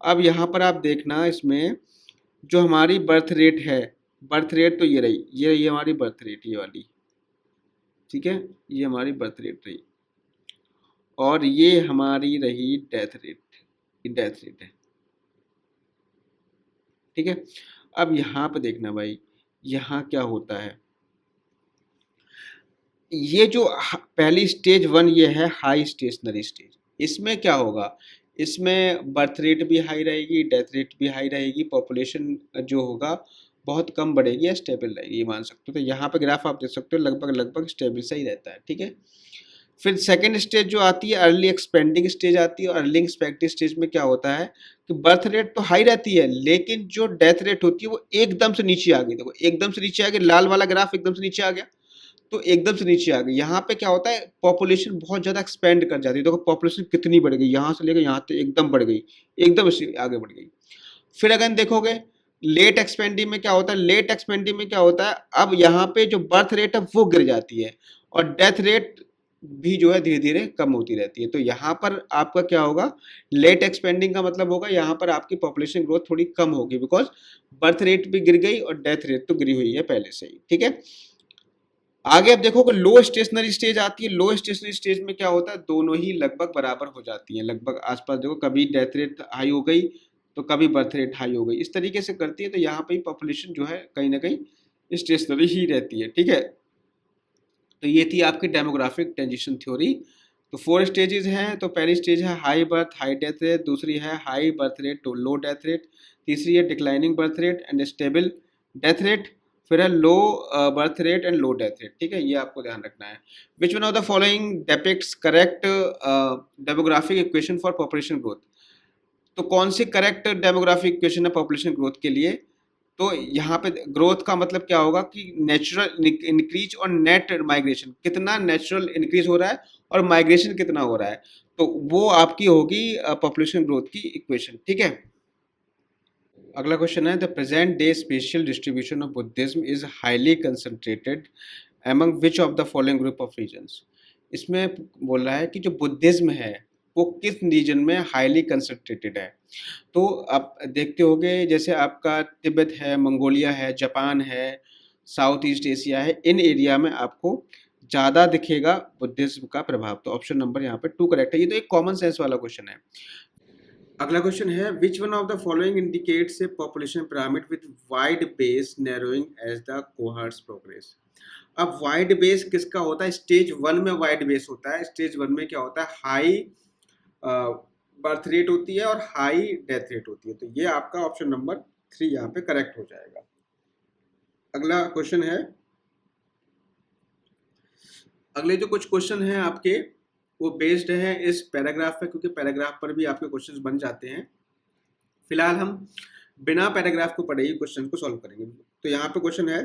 अब यहाँ पर आप देखना, इसमें जो हमारी बर्थ रेट है, बर्थ रेट तो ये रही, ये हमारी बर्थ रेट, ये वाली, ठीक है, ये हमारी बर्थ रेट रही, और ये हमारी रही डेथ रेट, ये डेथ रेट है, ठीक है। अब यहाँ पे देखना भाई, यहाँ क्या होता है, ये जो पहली स्टेज 1 ये है हाई स्टेशनरी स्टेज। इसमें क्या होगा, इसमें बर्थ रेट भी हाई रहेगी, डेथ रेट भी हाई रहेगी, पॉपुलेशन जो होगा बहुत कम बढ़ेगी या स्टेबल रहेगी, ये मान सकते हो। तो यहाँ पे ग्राफ आप देख सकते हो, लगभग स्टेबल से ही रहता है, ठीक है। फिर सेकेंड स्टेज जो आती है, अर्ली एक्सपेंडिंग स्टेज आती है, और अर्ली एक्सपेंडिंग स्टेज में क्या होता है कि बर्थ रेट तो हाई रहती है, लेकिन जो डेथ रेट होती है वो एकदम से नीचे आ गई। देखो एकदम से नीचे आ गई, लाल वाला ग्राफ एकदम से नीचे आ गया, तो एकदम से नीचे आ गई। यहाँ पे क्या होता है, पॉपुलेशन बहुत ज़्यादा एक्सपेंड कर जाती है। देखो पॉपुलेशन कितनी बढ़ गई, यहाँ से लेकर यहाँ तक एकदम बढ़ गई, एकदम से आगे बढ़ गई। फिर अगर देखोगे लेट एक्सपेंडिंग में क्या होता है, लेट एक्सपेंडिंग में क्या होता है, अब यहाँ पे जो बर्थ रेट है वो गिर जाती है, और डेथ रेट भी जो है धीरे धीरे कम होती रहती है। तो यहाँ पर आपका क्या होगा, लेट एक्सपेंडिंग का मतलब होगा यहाँ पर आपकी पॉपुलेशन ग्रोथ थोड़ी कम होगी, बिकॉज बर्थ रेट भी गिर गई और डेथ रेट तो गिरी हुई है पहले से ही, ठीक है। आगे आप देखोगे लो स्टेशनरी स्टेज आती है। लो स्टेशनरी स्टेज में क्या होता है, दोनों ही लगभग बराबर हो जाती हैं, लगभग आसपास। देखो कभी डेथ रेट हाई हो गई तो कभी बर्थ रेट हाई हो गई, इस तरीके से करती है। तो यहाँ पे पॉपुलेशन जो है कहीं ना कहीं स्टेशनरी ही रहती है, ठीक है। तो ये थी आपकी डेमोग्राफिक ट्रांजिशन थ्योरी। तो 4 स्टेजेस हैं। तो पहली स्टेज है high birth high death rate, दूसरी है high birth rate to low death rate, तीसरी है declining birth rate and stable death rate, फिर है low birth rate and low death rate, ठीक है, ये आपको ध्यान रखना है। Which one of the following depicts correct demographic equation for population growth. तो कौन सी करेक्ट डेमोग्राफिक इक्वेशन है पॉपुलेशन ग्रोथ के लिए, तो यहाँ पे ग्रोथ का मतलब क्या होगा कि नेचुरल इंक्रीज और नेट माइग्रेशन, कितना नेचुरल इंक्रीज हो रहा है और माइग्रेशन कितना हो रहा है, तो वो आपकी होगी पॉपुलेशन ग्रोथ की इक्वेशन। ठीक है, अगला क्वेश्चन है the present day spatial distribution of Buddhism is highly concentrated among which of the following group of regions. इसमें बोल रहा है कि जो बुद्धिज्म है वो किस रीजन में हाईली कंसंट्रेटेड है। तो आप देखते होंगे जैसे आपका तिब्बत है, मंगोलिया है, जापान है, साउथ ईस्ट एशिया है, इन एरिया में आपको ज़्यादा दिखेगा बुद्धिज्म का प्रभाव। तो ऑप्शन नंबर यहाँ पे 2 करेक्ट है। ये तो एक कॉमन सेंस वाला क्वेश्चन है। अगला क्वेश्चन है which one of the following indicates a population pyramid with wide base narrowing as the cohorts progress. अब वाइड बेस किसका होता है? स्टेज 1 में वाइड बेस होता है। स्टेज 1 में क्या होता है? हाई बर्थ रेट होती है और हाई डेथ रेट होती है। तो ये आपका ऑप्शन नंबर 3 यहाँ पे करेक्ट हो जाएगा। अगला क्वेश्चन है, अगले जो कुछ क्वेश्चन हैं आपके वो बेस्ड है इस पैराग्राफ पे, क्योंकि पैराग्राफ पर भी आपके क्वेश्चंस बन जाते हैं। फिलहाल हम बिना पैराग्राफ को पढ़े ही क्वेश्चन को सॉल्व करेंगे। तो यहाँ पे क्वेश्चन है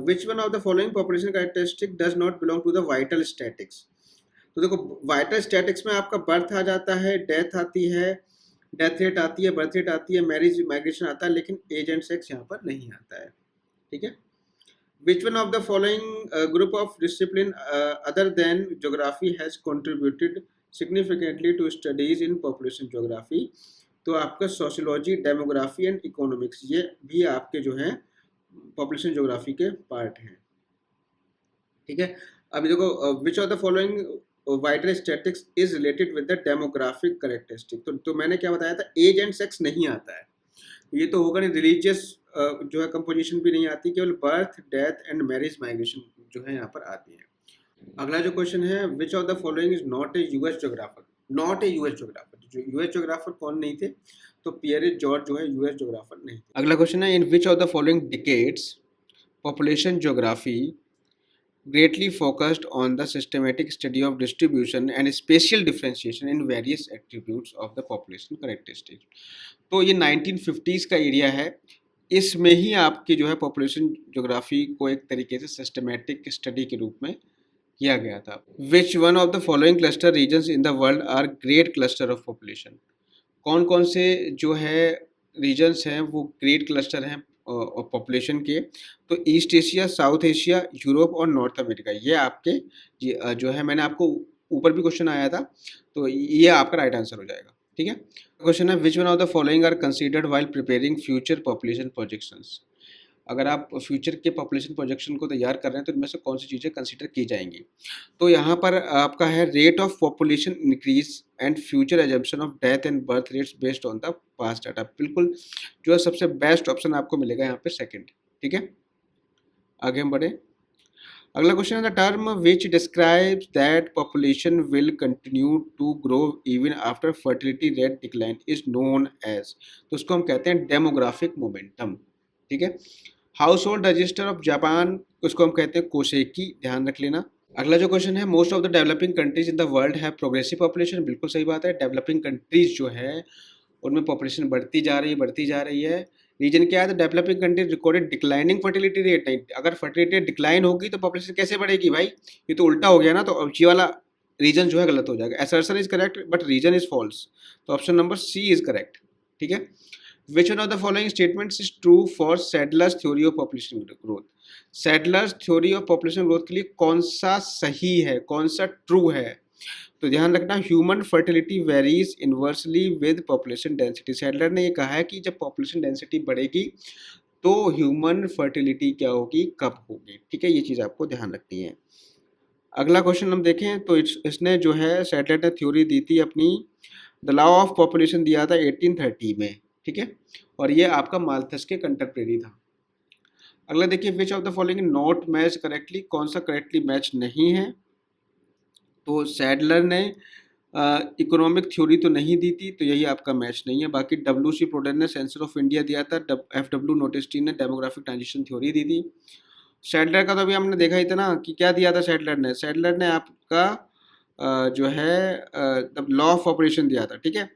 which one of the following population characteristic does not belong to the vital statics. तो देखो वाइटल स्टैटिक्स में आपका बर्थ आ जाता है, डेथ आती है, डेथ रेट आती है, बर्थ रेट आती है, मैरिज माइग्रेशन आता है, लेकिन एज एंड सेक्स यहाँ पर नहीं आता है। ठीक है, which one of the following group of discipline other than geography has contributed significantly to studies in population geography। तो आपका सोशियोलॉजी, डेमोग्राफी एंड इकोनॉमिक्स ये भी आपके जो हैं पॉपुलेशन ज्योग्राफी के पार्ट हैं। ठीक है, अभी देखो विच of the following vital statics is related with the demographic characteristic. तो मैंने क्या बताया था, एज एंड सेक्स नहीं आता है, ये तो होगा नहीं। रिलीजियस जो है कंपोजिशन भी नहीं आती, केवल birth, death and marriage migration जो है यहाँ पर आती है। अगला जो क्वेश्चन है which of the following is not a US geographer. Not a US geographer, जो यूएस ज्योग्राफर कौन नहीं थे? तो पियरे जॉर्ज जो है यूएस ज्योग्राफर नहीं थे। अगला क्वेश्चन है in which of the following decades population geography greatly focused on the systematic study of distribution and spatial differentiation in various attributes of the population characteristics। तो ये 1950s का area है, इसमें ही आपकी जो है पॉपुलेशन ज्योग्राफी को एक तरीके से सिस्टमेटिक स्टडी के रूप में किया गया था। Which one of the following cluster regions in the world are great cluster of population. कौन कौन से जो है रीजन्स हैं वो ग्रेट क्लस्टर हैं पॉपुलेशन के? तो east Asia, south Asia, Europe और नॉर्थ अमेरिका, ये आपके जो है, मैंने आपको ऊपर भी क्वेश्चन आया था, तो ये आपका राइट आंसर हो जाएगा। ठीक है, क्वेश्चन है which one of the following are considered while preparing future population projections. अगर आप फ्यूचर के पॉपुलेशन प्रोजेक्शन को तैयार कर रहे हैं तो इनमें से कौन सी चीज़ें कंसीडर की जाएंगी? तो यहाँ पर आपका है rate of population increase and future assumption of death and birth rates based on the past data. बिल्कुल जो है सबसे बेस्ट ऑप्शन आपको मिलेगा यहाँ पे सेकंड। ठीक है, आगे हम बढ़े। अगला क्वेश्चन है the term which describes that population will continue to grow even after fertility rate decline is known as. तो उसको हम कहते हैं डेमोग्राफिक मोमेंटम। ठीक है, household register of Japan, उसको हम कहते हैं कोसेकी, ध्यान रख लेना। अगला जो क्वेश्चन है most of the developing countries in the world have progressive population. बिल्कुल सही बात है, डेवलपिंग कंट्रीज जो है उनमें पॉपुलेशन बढ़ती जा रही है। रीजन क्या है? तो developing countries recorded declining fertility rate. नहीं, अगर फर्टिलिटी रेट डिक्लाइन होगी तो पॉपुलेशन कैसे बढ़ेगी भाई? ये तो उल्टा हो गया ना, तो ये वाला रीजन जो है गलत हो जाएगा। Assertion is correct but reason is false, तो option number C is correct. ठीक है, Which one of the following statements is true for Sadler's theory of population growth? Sadler's theory of population growth के लिए कौन सा सही है, कौन सा ट्रू है? तो ध्यान रखना, human fertility varies inversely with population density. Sadler ने ये कहा है कि जब पॉपुलेशन डेंसिटी बढ़ेगी तो ह्यूमन फर्टिलिटी क्या होगी, कब होगी। ठीक है, ये चीज़ आपको ध्यान रखनी है। अगला क्वेश्चन हम देखें तो इसने जो है सैडलर ने थ्योरी दी थी अपनी, द लॉ ऑफ पॉपुलेशन दिया था 1830 में। ठीक है, और ये आपका माल्थस के कंटेम्परेरी था। अगला देखिए विच of the following not match correctly, कौन सा करेक्टली मैच नहीं है? तो सैडलर ने इकोनॉमिक थ्योरी तो नहीं दी थी, तो यही आपका मैच नहीं है। बाकी डब्ल्यू सी प्रोडर ने सेंसर ऑफ इंडिया दिया था, एफ डब्ल्यू नोटिस्टी ने डेमोग्राफिक ट्रांजिशन थ्योरी दी थी। सैडलर का तो अभी हमने देखा ही था ना कि क्या दिया था सैडलर ने आपका जो है लॉ ऑफ पॉपुलेशन दिया था। ठीक है,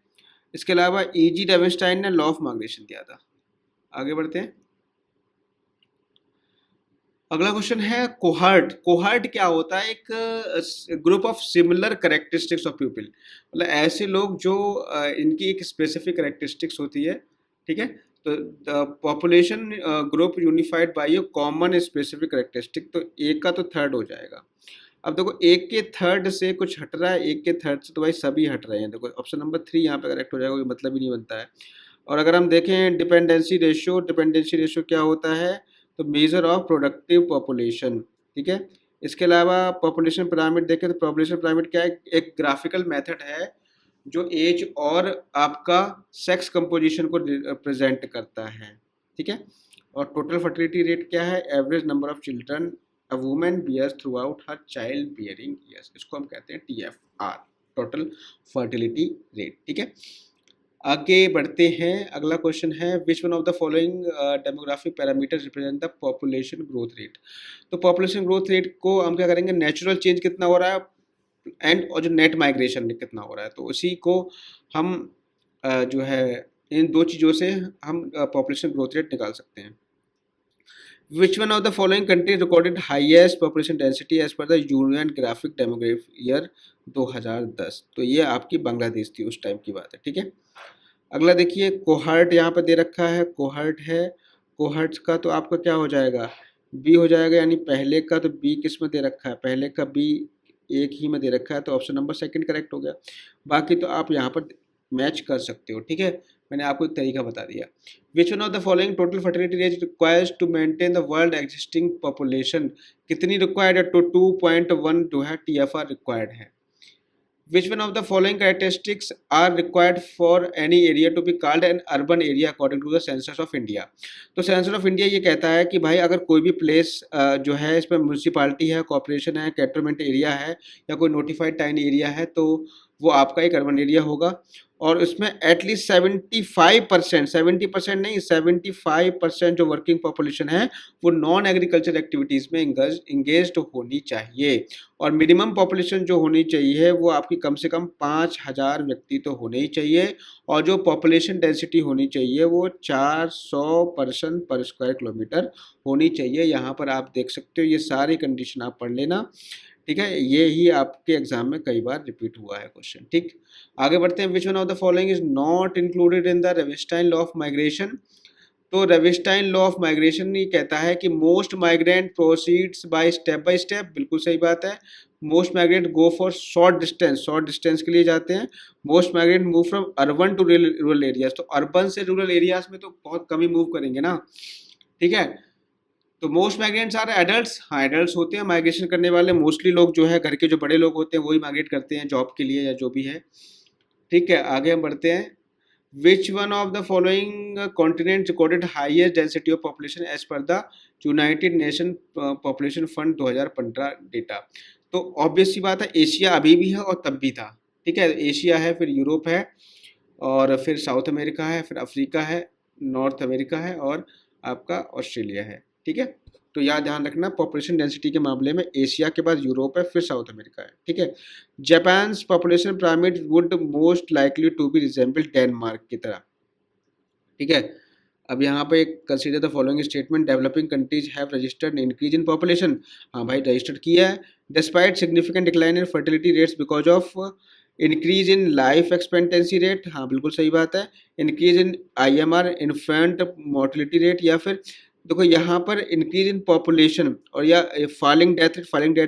इसके अलावा E.G. डेविनस्टाइन ने लॉ ऑफ माइग्रेशन दिया था। आगे बढ़ते हैं। अगला क्वेश्चन है कोहर्ट। कोहर्ट क्या होता है? एक group of similar characteristics of people, मतलब ऐसे लोग जो इनकी एक स्पेसिफिक कैरेक्टरिस्टिक्स होती है, ठीक है। तो population group unified by a common specific characteristic, तो एक का तो थर्ड हो जाएगा। अब देखो एक के थर्ड से कुछ हट रहा है, एक के थर्ड से तो भाई सभी हट रहे हैं। देखो ऑप्शन नंबर 3 यहाँ पे करेक्ट हो जाएगा, कोई मतलब ही नहीं बनता है। और अगर हम देखें डिपेंडेंसी रेशियो, डिपेंडेंसी रेशियो क्या होता है? तो मेजर ऑफ प्रोडक्टिव पॉपुलेशन, ठीक है। इसके अलावा पॉपुलेशन पिरामिड देखें तो पॉपुलेशन पिरामिड क्या है? एक ग्राफिकल मेथड है जो एज और आपका सेक्स कंपोजिशन को प्रेजेंट करता है, ठीक है। और टोटल फर्टिलिटी रेट क्या है? Average number of children a woman bears throughout her child bearing years, इसको हम कहते हैं TFR, टोटल फर्टिलिटी रेट, ठीक है। आगे बढ़ते हैं, अगला क्वेश्चन है which one of the following demographic parameter represent the population growth rate. तो पॉपुलेशन ग्रोथ रेट को हम क्या करेंगे? नेचुरल चेंज कितना हो रहा है एंड और जो नेट माइग्रेशन कितना हो रहा है, तो उसी को हम जो है इन दो चीज़ों से हम पॉपुलेशन ग्रोथ रेट निकाल सकते हैं। Which one of the following countries recorded highest population density as per the UN Graphic Demography Year 2010? तो ये आपकी बांग्लादेश थी, उस टाइम की बात है, ठीक है। अगला देखिए कोहर्ट यहाँ पर दे रखा है, कोहर्ट है, कोहर्ट का तो आपका क्या हो जाएगा? बी हो जाएगा, यानी पहले का तो बी किस में दे रखा है? पहले का बी एक ही में दे रखा है, तो ऑप्शन नंबर सेकंड करेक्ट हो गया। बाकी तो आप यहाँ पर मैच कर सकते हो, ठीक है। मैंने आपको एक तरीका बता दिया। Which one of the following total fertility rate requires to maintain the world existing population, कितनी रिक्वायर्ड है? तो 2.1 जो है TFR रिक्वायर्ड है। Which one of the following characteristics are required for any area to be called an urban area according to the census of India? तो census of India ये कहता है कि भाई अगर कोई भी प्लेस जो है इसमें म्यूनसिपालिटी है, कॉर्पोरेशन है, कैंटोनमेंट एरिया है या कोई नोटिफाइड टाउन एरिया है, तो वो आपका एक अर्बन एरिया होगा। और इसमें एटलीस्ट 75%, 70% नहीं 75% जो वर्किंग पॉपुलेशन है वो नॉन एग्रीकल्चर एक्टिविटीज़ में इंगेज्ड होनी चाहिए। और मिनिमम पॉपुलेशन जो होनी चाहिए वो आपकी कम से कम 5000 व्यक्ति तो होने ही चाहिए। और जो पॉपुलेशन डेंसिटी होनी चाहिए वो 400 पर्सन पर स्क्वायर किलोमीटर होनी चाहिए। यहाँ पर आप देख सकते हो, ये सारी कंडीशन आप पढ़ लेना, ठीक है। ये ही आपके एग्जाम में कई बार रिपीट हुआ है क्वेश्चन, ठीक। आगे बढ़ते हैं। Which one of the following is not included in the Ravenstein law of migration. तो रेविस्टाइन लॉ ऑफ माइग्रेशन ये कहता है कि most migrant proceeds by step, बिल्कुल सही बात है। Most migrant go for short distance के लिए जाते हैं। Most migrant move from urban to rural areas, तो अर्बन से रूरल एरियाज में तो बहुत कम ही मूव करेंगे ना, ठीक है। तो मोस्ट माइग्रेंट्स आर एडल्ट्स, हाँ एडल्ट्स होते हैं माइग्रेशन करने वाले। मोस्टली लोग जो है घर के जो बड़े लोग होते हैं वही माइग्रेट करते हैं जॉब के लिए या जो भी है, ठीक है। आगे हम बढ़ते हैं। Which one of the following continent recorded highest density of population as per the United Nation population fund 2015 data. तो ऑब्वियस सी बात है एशिया अभी भी है और तब भी था, ठीक है। एशिया है, फिर यूरोप है, और फिर साउथ अमेरिका है, फिर अफ्रीका है, नॉर्थ अमेरिका है, और आपका ऑस्ट्रेलिया है, ठीक है। तो याद ध्यान रखना पॉपुलेशन डेंसिटी के मामले में एशिया के बाद यूरोप है, फिर साउथ अमेरिका है, ठीक है। Japan population pyramid would most likely to be resemble Denmark की तरह, ठीक है। अब यहाँ पे consider the following statement, developing countries have registered increase in population, हाँ भाई रजिस्टर्ड किया है। Despite significant decline in fertility rates because of increase in life expectancy rate, हाँ बिल्कुल सही बात है। Increase in IMR infant mortality rate, या फिर देखो यहाँ पर इंक्रीज इन पॉपुलेशन और या फॉलिंग डेथ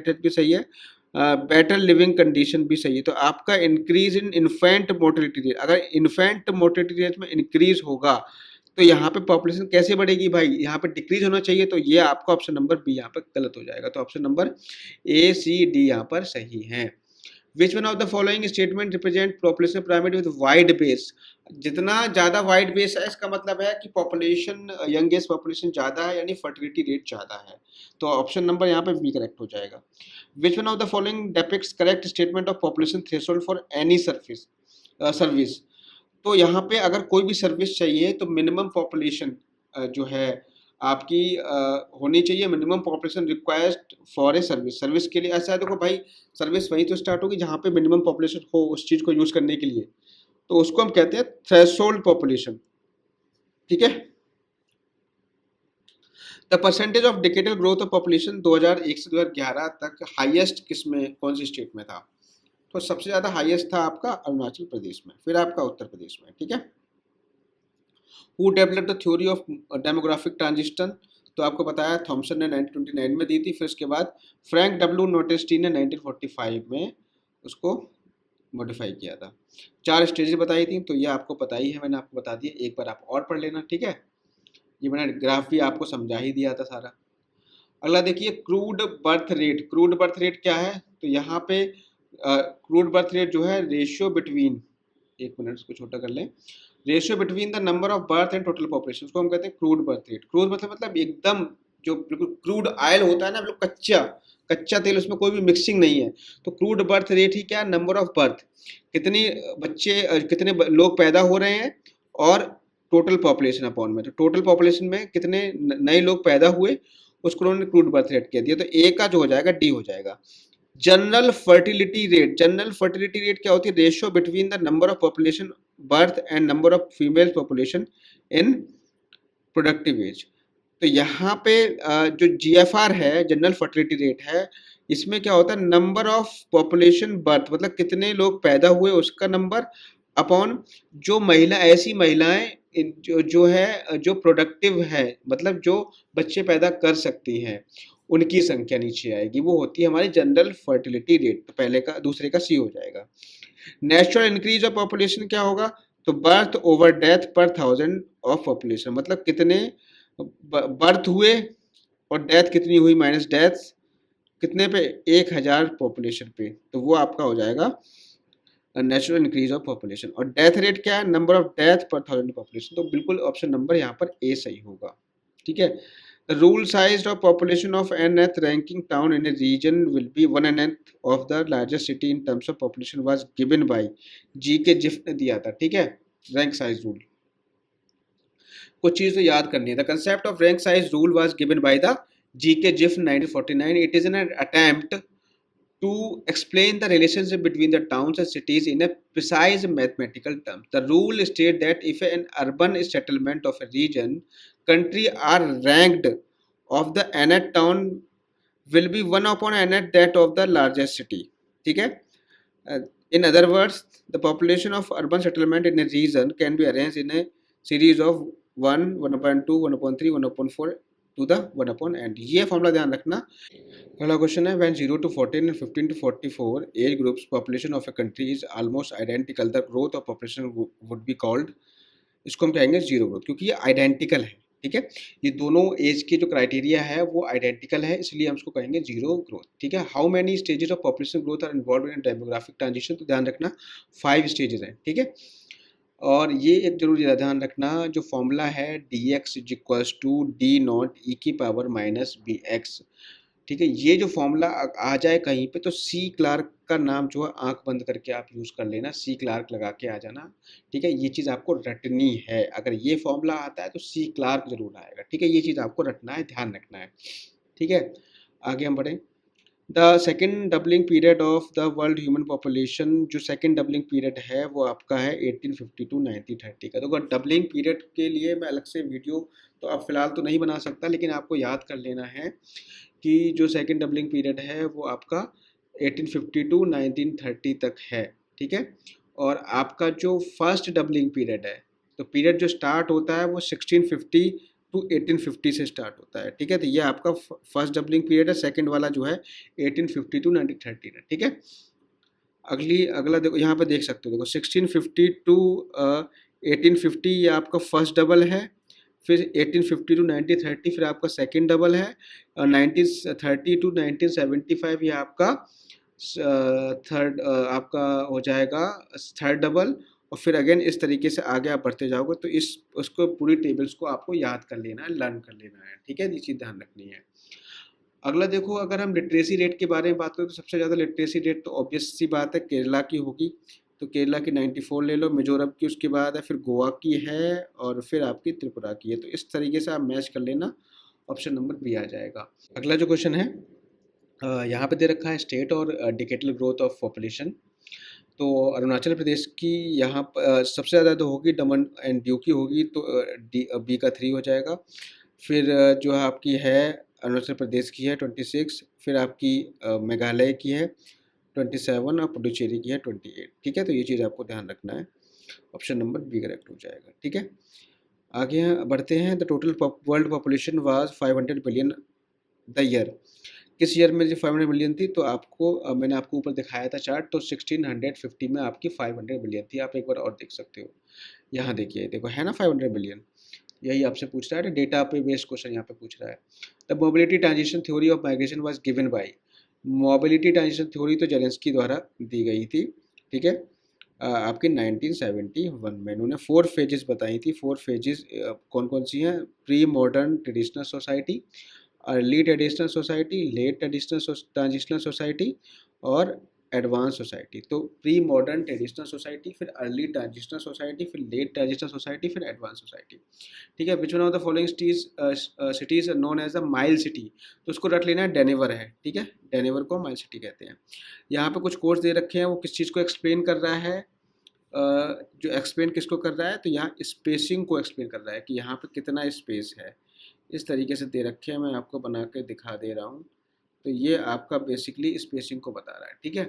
रेट भी सही है, बेटर लिविंग कंडीशन भी सही है। तो आपका increase in infant mortality rate, अगर इन्फेंट मोर्टिलिटी रेट में इंक्रीज होगा तो यहाँ पे पॉपुलेशन कैसे बढ़ेगी भाई? यहाँ पे डिक्रीज होना चाहिए, तो ये आपका ऑप्शन नंबर बी यहाँ पर गलत हो जाएगा। तो ऑप्शन नंबर ACD यहाँ पर सही है। Which one of the following statement represent population pyramid with wide base. जितना ज़्यादा वाइड बेस है इसका मतलब है कि पॉपुलेशन यंगेस्ट पॉपुलेशन ज़्यादा है, यानी फर्टिलिटी रेट ज़्यादा है। तो ऑप्शन नंबर यहाँ पे बी करेक्ट हो जाएगा। Which one of the following depicts correct statement of population threshold for any service. तो यहाँ पे अगर कोई भी सर्विस चाहिए तो मिनिमम पॉपुलेशन जो है आपकी होनी चाहिए। Minimum population required for a service के लिए ऐसा है, देखो भाई सर्विस वहीं तो स्टार्ट होगी जहाँ पे मिनिमम पॉपुलेशन हो उस चीज़ को यूज़ करने के लिए, तो उसको हम कहते हैं थ्रेशोल्ड पॉपुलेशन, ठीक है। The percentage of decadal growth of population 2001 से 2011 तक हाईएस्ट किस में, कौन सी स्टेट में था? तो सबसे ज़्यादा हाईएस्ट था आपका अरुणाचल प्रदेश में, फिर आपका उत्तर प्रदेश में, ठीक है। Who developed the theory of demographic transition? तो आपको बताया थॉमसन ने 1929 में दी थी, फिर उसके बाद फ्रैंक डब्ल्यू नोटेस्टी ने 1945 में उसको मॉडिफाई किया था। 4 स्टेजेस बताई थी, तो ये आपको पता ही है, मैंने आपको बता दिया, एक बार आप और पढ़ लेना, ठीक है। ये मैंने ग्राफ भी आपको समझा ही दिया था सारा। अगला देखिए crude birth rate. Crude birth rate क्या है? तो यहाँ पे क्रूड बर्थ रेट जो है रेशियो बिटवीन, एक मिनट इसको छोटा कर लें, ratio between the number of birth and total population, उसको हम कहते हैं क्रूड बर्थ रेट। क्रूड मतलब एकदम जो बिल्कुल क्रूड ऑयल होता है ना, बिल्कुल कच्चा कच्चा तेल, उसमें कोई भी मिक्सिंग नहीं है। तो क्रूड बर्थ रेट ही क्या, नंबर ऑफ बर्थ, कितनी बच्चे कितने लोग पैदा हो रहे हैं, और टोटल पॉपुलेशन अपॉन में, तो टोटल पॉपुलेशन में कितने नए लोग पैदा हुए, उसको उन्होंने क्रूड बर्थ रेट कह दिया। तो ए का जो हो जाएगा डी हो जाएगा। General fertility rate. General fertility rate क्या होती है? Ratio between the number of population birth and number of female population in productive age. तो यहाँ पे जो जीएफआर है, जनरल फर्टिलिटी रेट है, इसमें क्या होता है, नंबर ऑफ पॉपुलेशन बर्थ, मतलब कितने लोग पैदा हुए उसका नंबर, अपॉन जो महिला, ऐसी महिलाएं जो प्रोडक्टिव है, मतलब जो बच्चे पैदा कर सकती हैं, उनकी संख्या नीचे आएगी, वो होती है हमारी जनरल फर्टिलिटी रेट। तो पहले का, दूसरे का सी हो जाएगा। नेचुरल इंक्रीज ऑफ पॉपुलेशन क्या होगा? तो बर्थ ओवर डेथ पर 1000 ऑफ पॉपुलेशन, मतलब कितने बर्थ हुए और डेथ कितनी हुई, माइनस डेथ कितने पे, 1000 पॉपुलेशन पे, तो वो आपका हो जाएगा नेचुरल इंक्रीज ऑफ पॉपुलेशन। और डेथ रेट क्या है? नंबर ऑफ डेथ पर 1000 पॉपुलेशन। तो बिल्कुल ऑप्शन नंबर यहाँ पर ए सही होगा, ठीक है। The rule size of population of nth ranking town in a region will be 1/nth of the largest city in terms of population was given by G.K. GIF ने दिया था, ठीक है, रैंक साइज रूल। कुछ चीज़ तो याद करनी है। The concept of rank size rule was given by the G.K. GIF 1949. It is an attempt to explain the relationship between the towns and cities in a precise mathematical term. The rule states that if an urban settlement of a region country are ranked of the nth town will be 1 upon nth that of the largest city, ठीक है। In other words, the population of urban settlement in a region can be arranged in a series of 1, 1/2, 1/3, 1/4 to the 1/n। ये formula ध्यान रखना। अगला question है, when 0 to 14 and 15 to 44 age groups population of a country is almost identical, the growth of population would be called, इसको हम कहेंगे zero growth, क्योंकि ये आइडेंटिकल है, ठीक है। ये दोनों एज के जो क्राइटेरिया है वो आइडेंटिकल है, इसलिए हम इसको कहेंगे जीरो ग्रोथ, ठीक है। How many stages of population growth are involve in demographic transition? तो ध्यान रखना 5 स्टेजेस हैं, ठीक है। और ये एक जरूर ध्यान रखना, जो फॉर्मूला है dx is equals to D naught E की पावर माइनस बी एक्स, ठीक है। ये जो फॉर्मूला आ जाए कहीं पे, तो सी क्लार्क का नाम जो है आंख बंद करके आप यूज़ कर लेना, सी क्लार्क लगा के आ जाना, ठीक है। ये चीज़ आपको रटनी है, अगर ये फॉर्मूला आता है तो सी क्लार्क जरूर आएगा, ठीक है। ये चीज़ आपको रटना है, ध्यान रखना है, ठीक है। आगे हम बढ़ें। The second doubling period of the world human population, जो सेकेंड डबलिंग पीरियड है वो आपका है 1850 टू 1930 का। तो अगर डबलिंग पीरियड के लिए मैं अलग से वीडियो तो अब फिलहाल तो नहीं बना सकता, लेकिन आपको याद कर लेना है कि जो सेकेंड डबलिंग पीरियड है वो आपका 1850 टू 1930 तक है, ठीक है। और आपका जो फर्स्ट डबलिंग पीरियड है, तो पीरियड जो स्टार्ट होता है वो 1650 टू 1850 से स्टार्ट होता है, ठीक है। तो ये आपका फर्स्ट डबलिंग पीरियड है, सेकंड वाला जो है 1850 टू 1930 है, ठीक है। अगला देखो, यहाँ पे देख सकते हो, देखो 1650 टू 1850 ये आपका फर्स्ट डबल है, फिर 1850 टू 1930 फिर आपका सेकंड डबल है, और 1930 टू 1975 ये आपका थर्ड आपका हो जाएगा थर्ड डबल, और फिर अगेन इस तरीके से आगे आप बढ़ते जाओगे। तो उसको पूरी टेबल्स को आपको याद कर लेना है, लर्न कर लेना है, ठीक है। ये चीज़ ध्यान रखनी है। अगला देखो, अगर हम लिटरेसी रेट के बारे में बात करें तो सबसे ज़्यादा लिटरेसी रेट तो ऑब्वियस सी बात है केरला की होगी, तो केरला की 94 ले लो, मिजोरम की उसके बाद है, फिर गोवा की है, और फिर आपकी त्रिपुरा की है। तो इस तरीके से आप मैच कर लेना, ऑप्शन नंबर बी आ जाएगा। अगला जो क्वेश्चन है यहाँ पे दे रखा है स्टेट और डिकेटल ग्रोथ ऑफ पॉपुलेशन। तो अरुणाचल प्रदेश की यहाँ सबसे ज़्यादा तो होगी, दमन एंड दीव की होगी, तो बी का 3 हो जाएगा। फिर जो आपकी है अरुणाचल प्रदेश की है 26, फिर आपकी मेघालय की है 27 और पुडुचेरी की है 28। ठीक है, तो ये चीज़ आपको ध्यान रखना है। ऑप्शन नंबर बी करेक्ट हो जाएगा। ठीक है, आगे बढ़ते हैं। The total world population was 500 billion the year. किस ईयर में जो 500 बिलियन थी, तो आपको मैंने आपको ऊपर दिखाया था चार्ट, तो 1650 में आपकी 500 बिलियन थी। आप एक बार और देख सकते हो, यहाँ देखिए, देखो है ना 500 बिलियन। यही आपसे पूछ रहा है, डेटा पे बेस्ड क्वेश्चन यहाँ पे पूछ रहा है। The mobility transition theory of migration was given by. Mobility transition theory तो जेलेंस्की द्वारा दी गई थी। ठीक है, आपके 1971 में इन्होंने 4 फेजेस बताई थी। 4 फेजेस कौन कौन सी हैं? Pre modern traditional society, early traditional society, late traditional transitional society और एडवांस सोसाइटी। तो प्री मॉडर्न ट्रेडिशनल सोसाइटी, फिर अर्ली ट्रांजिशनल सोसाइटी, फिर लेट ट्रांजिशनल सोसाइटी, फिर एडवांस सोसाइटी। ठीक है, which one of the following cities known as a mile city. तो उसको रख लेना है, डेनेवर है। ठीक है, डेनेवर को माइल सिटी कहते हैं। यहाँ पे कुछ कोर्स दे रखे हैं, वो किस चीज़ को एक्सप्लेन कर रहा है? जो एक्सप्लेन किसको कर रहा है, तो यहाँ स्पेसिंग को एक्सप्लेन कर रहा है कि यहाँ पे कितना स्पेस है। इस तरीके से दे रखे हैं, मैं आपको बना के दिखा दे रहा हूँ। तो ये आपका बेसिकली स्पेसिंग को बता रहा है। ठीक है,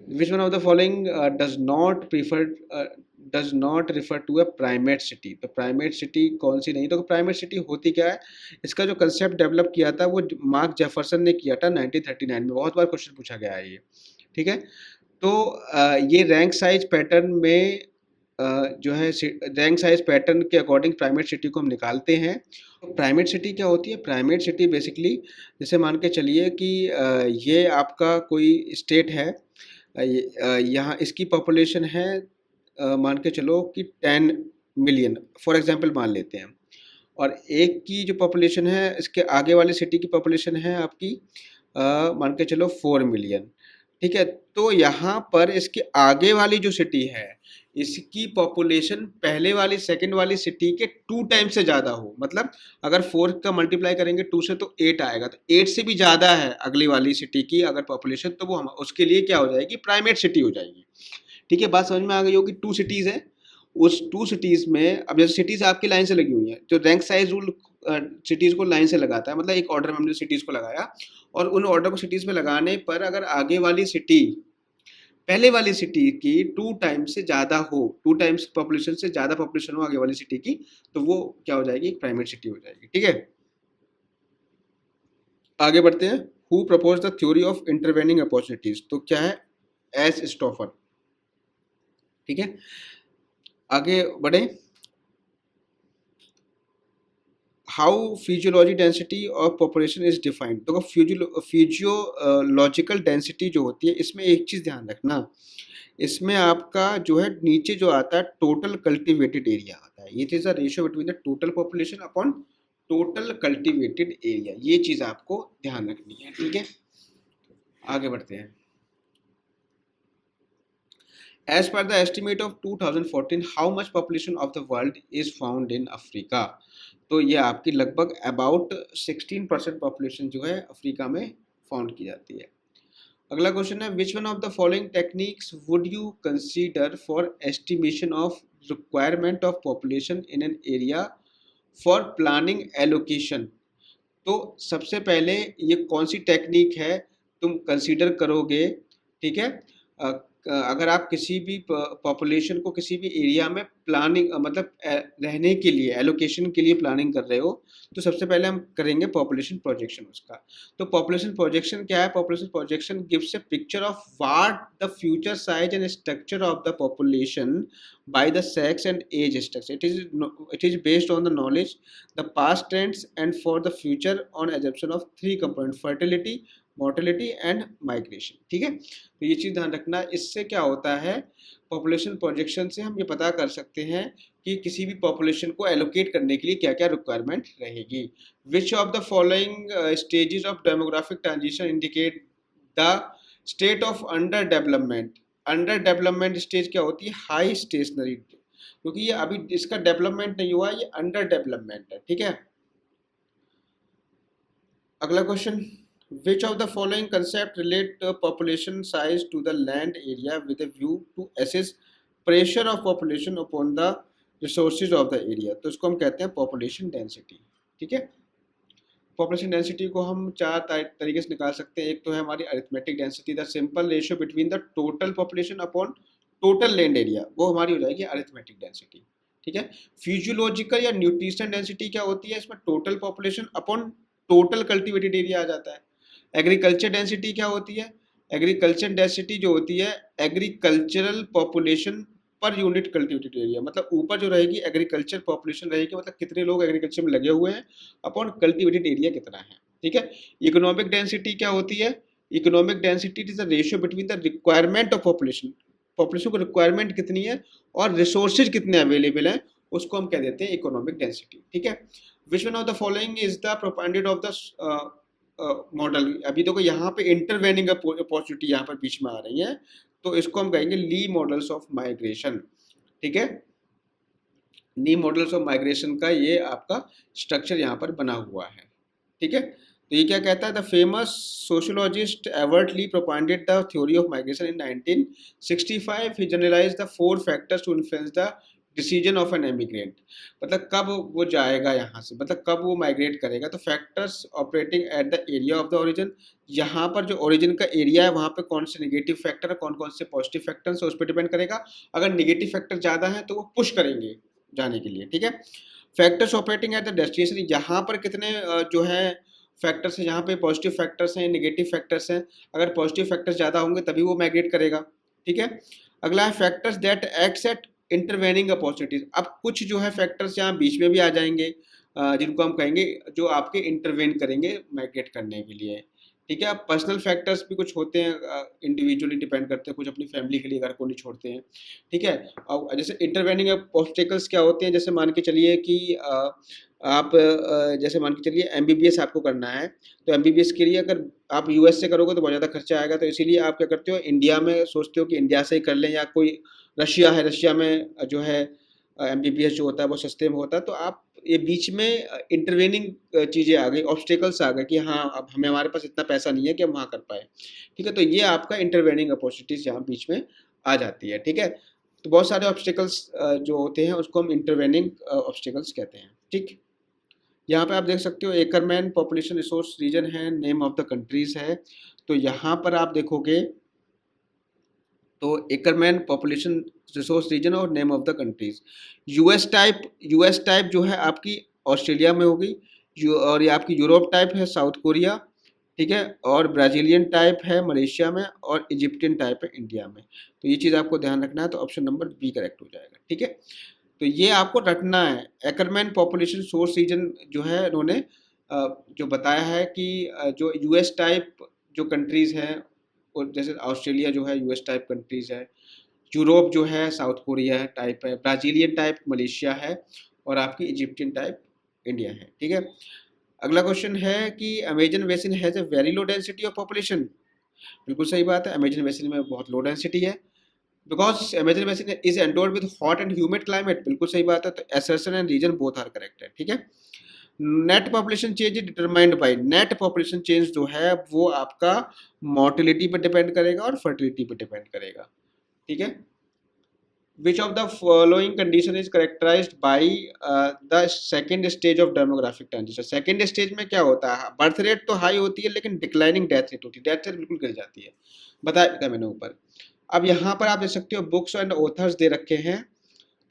which one of the following does not refer to a primate city. तो प्राइमेट सिटी कौन सी नहीं, तो प्राइमेट सिटी होती क्या है? इसका जो कंसेप्ट डेवलप किया था वो मार्क जेफरसन ने किया था 1939 में। बहुत बार क्वेश्चन पूछा गया है ये। ठीक है, तो ये रैंक साइज पैटर्न में जो है रैंक साइज पैटर्न के अकॉर्डिंग प्राइमेट सिटी को हम निकालते हैं। प्राइमेट सिटी क्या होती है? प्राइमेट सिटी बेसिकली, जैसे मान के चलिए कि ये आपका कोई स्टेट है, यहाँ इसकी पॉपुलेशन है, मान के चलो कि 10 मिलियन फॉर एग्जांपल मान लेते हैं, और एक की जो पॉपुलेशन है, इसके आगे वाली सिटी की पॉपुलेशन है आपकी मान के चलो 4 मिलियन। ठीक है, तो यहाँ पर इसके आगे वाली जो सिटी है, इसकी पॉपुलेशन पहले वाली सेकंड वाली सिटी के 2 टाइम्स से ज़्यादा हो। मतलब अगर 4 का मल्टीप्लाई करेंगे 2 से तो 8 आएगा, तो 8 से भी ज़्यादा है अगली वाली सिटी की अगर पॉपुलेशन, तो वो हम उसके लिए क्या हो जाएगी? प्राइमेट सिटी हो जाएगी। ठीक है, बात समझ में आ गई होगी। 2 सिटीज़ हैं, उस 2 सिटीज़ में अब जैसे सिटीज़ आपकी लाइन से लगी हुई हैं, जो रैंक साइज रूल सिटीज़ को लाइन से लगाता है, मतलब एक ऑर्डर में हमने सिटीज़ को लगाया, और उन ऑर्डर को सिटीज़ में लगाने पर अगर आगे वाली सिटी पहले वाली सिटी की 2 टाइम्स से ज़्यादा हो, 2 टाइम्स पॉपुलेशन से ज़्यादा पॉपुलेशन हो आगे वाली सिटी की, तो वो क्या हो जाएगी? एक प्राइमेट सिटी हो जाएगी। ठीक है, आगे बढ़ते हैं। Who propose the theory of intervening opportunities. तो क्या है? S Stouffer. ठीक है, आगे बढ़े। How physiology density of population is defined. तो फिजियोलॉजिकल डेंसिटी जो होती है, इसमें एक चीज़ ध्यान रखना, इसमें आपका जो है नीचे जो आता है टोटल कल्टीवेटेड एरिया आता है। It is a ratio between the total population upon total cultivated area. ये चीज़ आपको ध्यान रखनी है। ठीक है, आगे बढ़ते हैं। As per the estimate of 2014, how much population of the world is found in Africa? तो ये आपकी लगभग अबाउट 16% पॉपुलेशन जो है अफ्रीका में फाउंड की जाती है। अगला क्वेश्चन है, which one of the following techniques would you consider for estimation of requirement of population in an area for planning allocation. तो सबसे पहले ये कौन सी टेक्निक है तुम कंसीडर करोगे? ठीक है, अगर आप किसी भी पॉपुलेशन को किसी भी एरिया में प्लानिंग मतलब रहने के लिए एलोकेशन के लिए प्लानिंग कर रहे हो, तो सबसे पहले हम करेंगे पॉपुलेशन प्रोजेक्शन उसका। तो पॉपुलेशन प्रोजेक्शन क्या है? Population projection gives a picture of what the future size and structure of the population by the sex and age structure. It is based on the knowledge the past trends and for the future on assumption of 3 component, fertility, mortality and migration. ठीक है, तो ये चीज़ ध्यान रखना। इससे क्या होता है? पॉपुलेशन प्रोजेक्शन से हम ये पता कर सकते हैं कि किसी भी पॉपुलेशन को एलोकेट करने के लिए क्या क्या रिक्वायरमेंट रहेगी। विच of the following stages of demographic transition indicate the state of under development. Under development stage क्या होती है? हाई स्टेशनरी, क्योंकि ये अभी इसका डेवलपमेंट नहीं हुआ, ये अंडर डेवलपमेंट है। ठीक है, अगला question, which of the following concept relate population size to the land area with a view to assess pressure of population upon the resources of the area? तो इसको हम कहते हैं population density। ठीक है। पॉपुलेशन डेंसिटी को हम चार तरीके से निकाल सकते हैं। एक तो है हमारी arithmetic density, the simple ratio between the total population upon total land area, वो हमारी हो जाएगी अरिथमेटिक डेंसिटी। ठीक है। फिजियोलॉजिकल या न्यूट्रिशन डेंसिटी क्या होती है, इसमें total population upon total cultivated area आ जाता है। एग्रीकल्चर डेंसिटी क्या होती है, एग्रीकल्चर डेंसिटी जो होती है agricultural population per unit cultivated area, मतलब ऊपर जो रहेगी एग्रीकल्चर पॉपुलेशन रहेगी, मतलब कितने लोग एग्रीकल्चर में लगे हुए हैं अपॉन कल्टिवेटेड एरिया कितना है। ठीक है। इकोनॉमिक डेंसिटी क्या होती है, economic density is the ratio between the requirement of population, population को रिक्वायरमेंट कितनी है और रिसोर्सेज कितने अवेलेबल हैं, उसको हम कह देते हैं इकोनॉमिक डेंसिटी। ठीक है। Which one of the following is the propounded of the model. अभी देखो यहाँ पे इंटरवेनिंग अपॉर्चुनिटी यहाँ पर बीच में आ रही है, तो इसको हम कहेंगे ली मॉडल्स ऑफ माइग्रेशन। ठीक है। ली मॉडल्स ऑफ माइग्रेशन का ये आपका स्ट्रक्चर यहाँ पर बना हुआ है। ठीक है। तो ये क्या कहता है, the famous sociologist Everett Lee propounded the theory of migration in 1965। He generalised the 4 factors to influence the decision of an emigrant. मतलब कब वो जाएगा यहाँ से, मतलब कब वो माइग्रेट करेगा, तो factors operating at the area of the origin, यहाँ पर जो ओरिजिन का एरिया है वहाँ पे कौन से नेगेटिव फैक्टर है, कौन कौन से पॉजिटिव फैक्टर है, उस पर डिपेंड करेगा। अगर नेगेटिव फैक्टर ज़्यादा है तो वो पुश करेंगे जाने के लिए। ठीक है। Factors operating at the destination, यहाँ पर कितने जो है फैक्टर्स हैं, यहाँ पे पॉजिटिव फैक्टर्स हैं, नेगेटिव फैक्टर्स हैं। अगर पॉजिटिव फैक्टर्स ज़्यादा होंगे तभी वो माइग्रेट करेगा। ठीक है। अगला है factors that acts at intervening opportunities. अब कुछ जो है फैक्टर्स यहाँ बीच में भी आ जाएंगे, जिनको हम कहेंगे जो आपके इंटरवेन करेंगे माइग्रेट करने के लिए। ठीक है। अब पर्सनल फैक्टर्स भी कुछ होते हैं, इंडिविजुअली डिपेंड करते हैं, कुछ अपनी फैमिली के लिए घर को नहीं छोड़ते हैं। ठीक है। अब जैसे इंटरवेनिंग ऑब्स्टेकल्स क्या होते हैं, जैसे मान के चलिए कि आप जैसे मान के चलिए एमबीबीएस आपको करना है, तो एमबीबीएस के लिए अगर आप यूएस से करोगे तो बहुत ज़्यादा खर्चा आएगा, तो इसीलिए आप क्या करते हो, इंडिया में सोचते हो कि इंडिया से ही कर लें, या कोई रशिया है, रशिया में जो है एमबीबीएस जो होता है वो सस्ते में होता है। तो आप ये बीच में इंटरवेनिंग चीज़ें आ गई, ऑब्स्टेकल्स आ गए कि हाँ अब हमारे पास इतना पैसा नहीं है कि हम वहाँ कर पाए। ठीक है। तो ये आपका इंटरवेनिंग अपॉर्चुनिटीज़ यहाँ बीच में आ जाती है। ठीक है। तो बहुत सारे ऑब्स्टेकल्स जो होते हैं उसको हम इंटरवेनिंग ऑब्स्टेकल्स कहते हैं। ठीक। यहाँ पे आप देख सकते हो एकरमैन पॉपुलेशन रिसोर्स रीजन है, नेम ऑफ द कंट्रीज है। तो यहाँ पर आप देखोगे तो एकरमैन पॉपुलेशन रिसोर्स रीजन और name of the countries. US type जो है आपकी ऑस्ट्रेलिया में होगी, और ये आपकी यूरोप टाइप है साउथ कोरिया। ठीक है। और ब्राज़ीलियन टाइप है मलेशिया में, और इजिप्टियन टाइप है इंडिया में। तो ये चीज़ आपको ध्यान रखना है, तो ऑप्शन नंबर बी करेक्ट हो जाएगा। ठीक है। तो ये आपको रटना है। एकरमैन पॉपुलेशन सोर्स रीजन जो है उन्होंने जो बताया है कि जो यूएस टाइप जो कंट्रीज़ हैं, और जैसे ऑस्ट्रेलिया जो है यूएस टाइप कंट्रीज़ है, यूरोप जो है साउथ कोरिया टाइप है, ब्राज़ीलियन टाइप मलेशिया है, और आपकी इजिप्टियन टाइप इंडिया है। ठीक है। अगला क्वेश्चन है कि Amazon basin has a very low density of population. बिल्कुल सही बात है, अमेजन बेसिन में बहुत लो डेंसिटी है, because Amazon basin is endowed with hot and humid climate. बिल्कुल सही बात है, तो assertion and reason both are correct है। ठीक है। Net population change is determined by, net population change जो है वो आपका मोर्टिलिटी पर डिपेंड करेगा और फर्टिलिटी पर डिपेंड करेगा। ठीक है। Which of the following condition is characterized by the second stage of demographic transition? Second stage में क्या होता है, बर्थ रेट तो हाई होती है लेकिन डिक्लाइनिंग डेथ रेट होती है, डेथ रेट बिल्कुल गिर जाती है, बताया था मैंने ऊपर। अब यहाँ पर आप देख सकते हो बुक्स एंड ऑथर्स दे रखे हैं,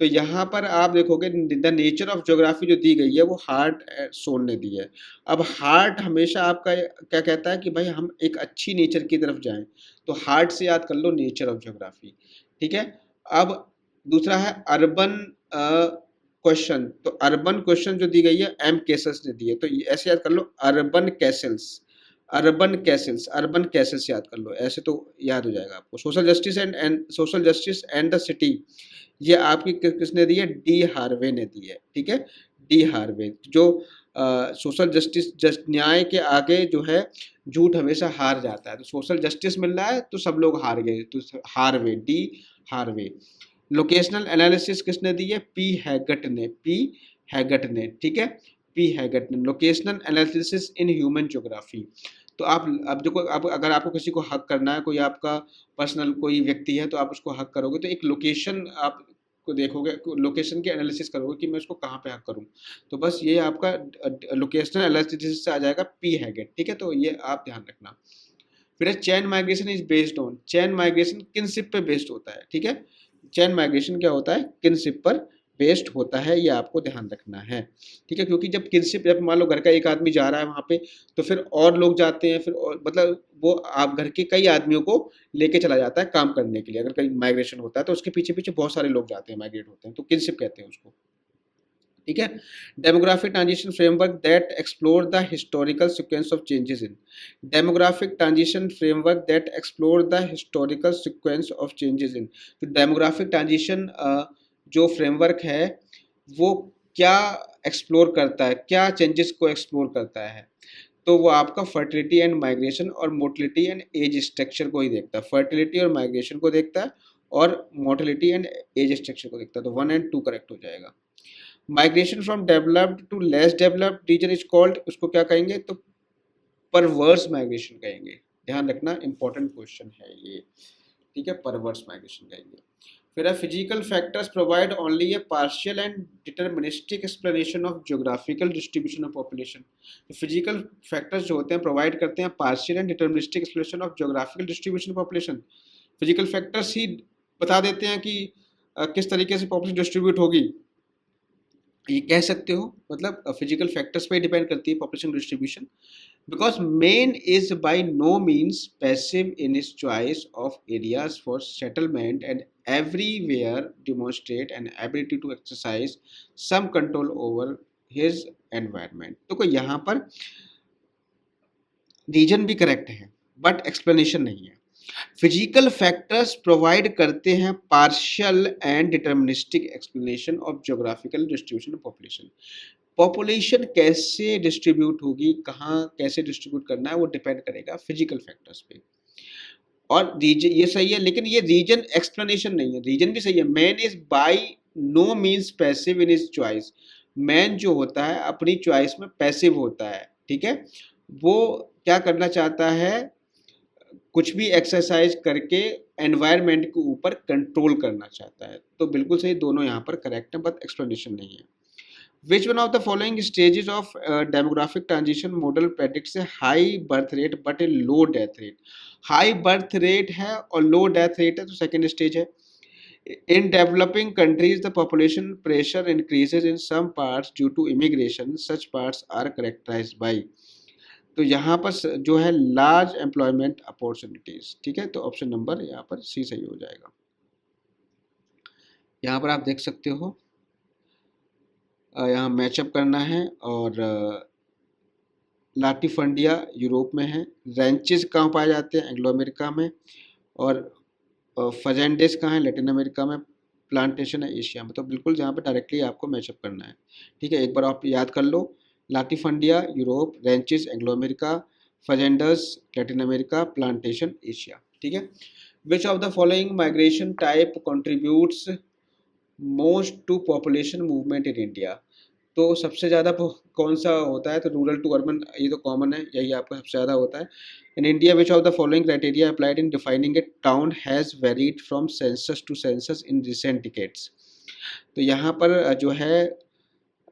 तो यहाँ पर आप देखोगे द नेचर ऑफ ज्योग्राफी जो दी गई है वो हार्ट सोन ने दी है। अब हार्ट हमेशा आपका क्या कहता है कि भाई हम एक अच्छी नेचर की तरफ जाएं, तो हार्ट से याद कर लो नेचर ऑफ ज्योग्राफी। ठीक है। अब दूसरा है अर्बन क्वेश्चन, तो अर्बन क्वेश्चन जो दी गई है एम कैसल्स ने दी है, तो ऐसे याद कर लो urban Castells, urban Castells, urban Castells याद कर लो, ऐसे तो याद हो जाएगा आपको। Social justice and social justice and the city, ये आपकी किसने दी है, डी हार्वे ने दी है। ठीक है। डी हार्वे जो सोशल जस्टिस न्याय के आगे जो है झूठ हमेशा हार जाता है, तो सोशल जस्टिस मिल रहा है तो सब लोग हार गए, तो Harvey, D Harvey. Locational analysis किसने दी है, पी हैगट ने, पी हैगट ने। ठीक है। पी हैगट ने locational analysis in human geography. तो आप अब देखो, अब अगर आपको किसी को हक करना है, कोई आपका पर्सनल कोई व्यक्ति है, तो आप उसको हक करोगे तो एक लोकेशन आप को देखोगे, लोकेशन के एनालिसिस करोगे कि मैं उसको कहाँ पे करूँ, तो बस ये आपका लोकेशनल एनालिसिस से आ जाएगा पी हैगेट, ठीक है। तो ये आप ध्यान रखना। फिर है chain migration is based on, chain migration kinship पे बेस्ड होता है, ठीक है। चैन माइग्रेशन क्या होता है, किनशिप पर बेस्ड होता है, ये आपको ध्यान रखना है, ठीक है। क्योंकि जब किनशिप, जब मान लो घर का एक आदमी जा रहा है वहाँ पे, तो फिर और लोग जाते हैं, फिर और मतलब वो आप घर के कई आदमियों को लेके चला जाता है काम करने के लिए। अगर कहीं माइग्रेशन होता है तो उसके पीछे पीछे बहुत सारे लोग जाते हैं, माइग्रेट होते हैं, तो किनशिप कहते हैं उसको, ठीक है। Demographic transition framework that explore the historical sequence of changes in, demographic transition framework that explore the historical sequence of changes in. तो डेमोग्राफिक ट्रांजिशन जो फ्रेमवर्क है वो क्या एक्सप्लोर करता है, क्या चेंजेस को एक्सप्लोर करता है, तो वो आपका फर्टिलिटी एंड माइग्रेशन और मोटिलिटी एंड एज स्ट्रक्चर को ही देखता है। फर्टिलिटी और माइग्रेशन को देखता है और मोटिलिटी एंड एज स्ट्रक्चर को देखता है। तो 1 एंड 2 करेक्ट हो जाएगा। Migration from developed to less developed region is called, उसको क्या कहेंगे, तो परवर्स माइग्रेशन कहेंगे। ध्यान रखना, इंपॉर्टेंट क्वेश्चन है ये, ठीक है, परवर्स माइग्रेशन कहेंगे। फिर है physical factors provide only a partial and deterministic explanation of geographical distribution of population. Physical factors जो होते हैं प्रोवाइड करते हैं partial and deterministic explanation of geographical distribution of population. Physical factors ही बता देते हैं कि किस तरीके से पॉपुलेशन डिस्ट्रीब्यूट होगी, ये कह सकते हो। मतलब फिजिकल फैक्टर्स पे डिपेंड करती है population distribution. Because man is by no means passive in his choice of areas for settlement and everywhere demonstrate an ability to exercise some control over his environment। तो कोई यहाँ पर reason भी correct है but explanation नहीं है। Physical factors provide करते हैं partial and deterministic explanation of geographical distribution of population. Population कैसे डिस्ट्रीब्यूट होगी, कहाँ कैसे डिस्ट्रीब्यूट करना है, वो डिपेंड करेगा फिजिकल फैक्टर्स पे। और रीजन ये सही है, लेकिन ये रीजन एक्सप्लेनेशन नहीं है। रीजन भी सही है, man is by no means passive in his choice. Man जो होता है अपनी चॉइस में पैसिव होता है, ठीक है। वो क्या करना चाहता है, कुछ भी एक्सरसाइज करके एनवायरनमेंट के ऊपर कंट्रोल करना चाहता है। तो बिल्कुल सही, दोनों यहाँ पर करेक्ट है, बट एक्सप्लेनेशन नहीं है। Which one of the following stages of demographic transition model predicts a high birth rate but a low death rate? High birth rate है और low death rate है, तो second stage है। In developing countries, the population pressure increases in some parts due to immigration. Such parts are characterized by, तो यहाँ पर जो है large employment opportunities, ठीक है। तो ऑप्शन नंबर यहाँ पर सी सही हो जाएगा। यहाँ पर आप देख सकते हो, यहाँ मैचअप करना है। और लाटिफंडिया यूरोप में है, रेंचेस कहाँ पाए जाते हैं, एंग्लो अमेरिका में, और फजेंडेस कहाँ है, लैटिन अमेरिका में, प्लांटेशन है एशिया में। तो बिल्कुल जहाँ पे डायरेक्टली आपको मैचअप करना है, ठीक है। एक बार आप याद कर लो, latifundia Europe, ranches Anglo America, fazendas Latin America, plantation Asia, ठीक है। Which of the following migration type contributes most to population movement in India. तो सबसे ज़्यादा कौन सा होता है, तो रूरल टू अर्बन, ये तो कॉमन है, यही आपका सबसे ज़्यादा होता है। In India which of the following criteria applied in defining A town has varied from census to census in recent decades. तो यहाँ पर जो है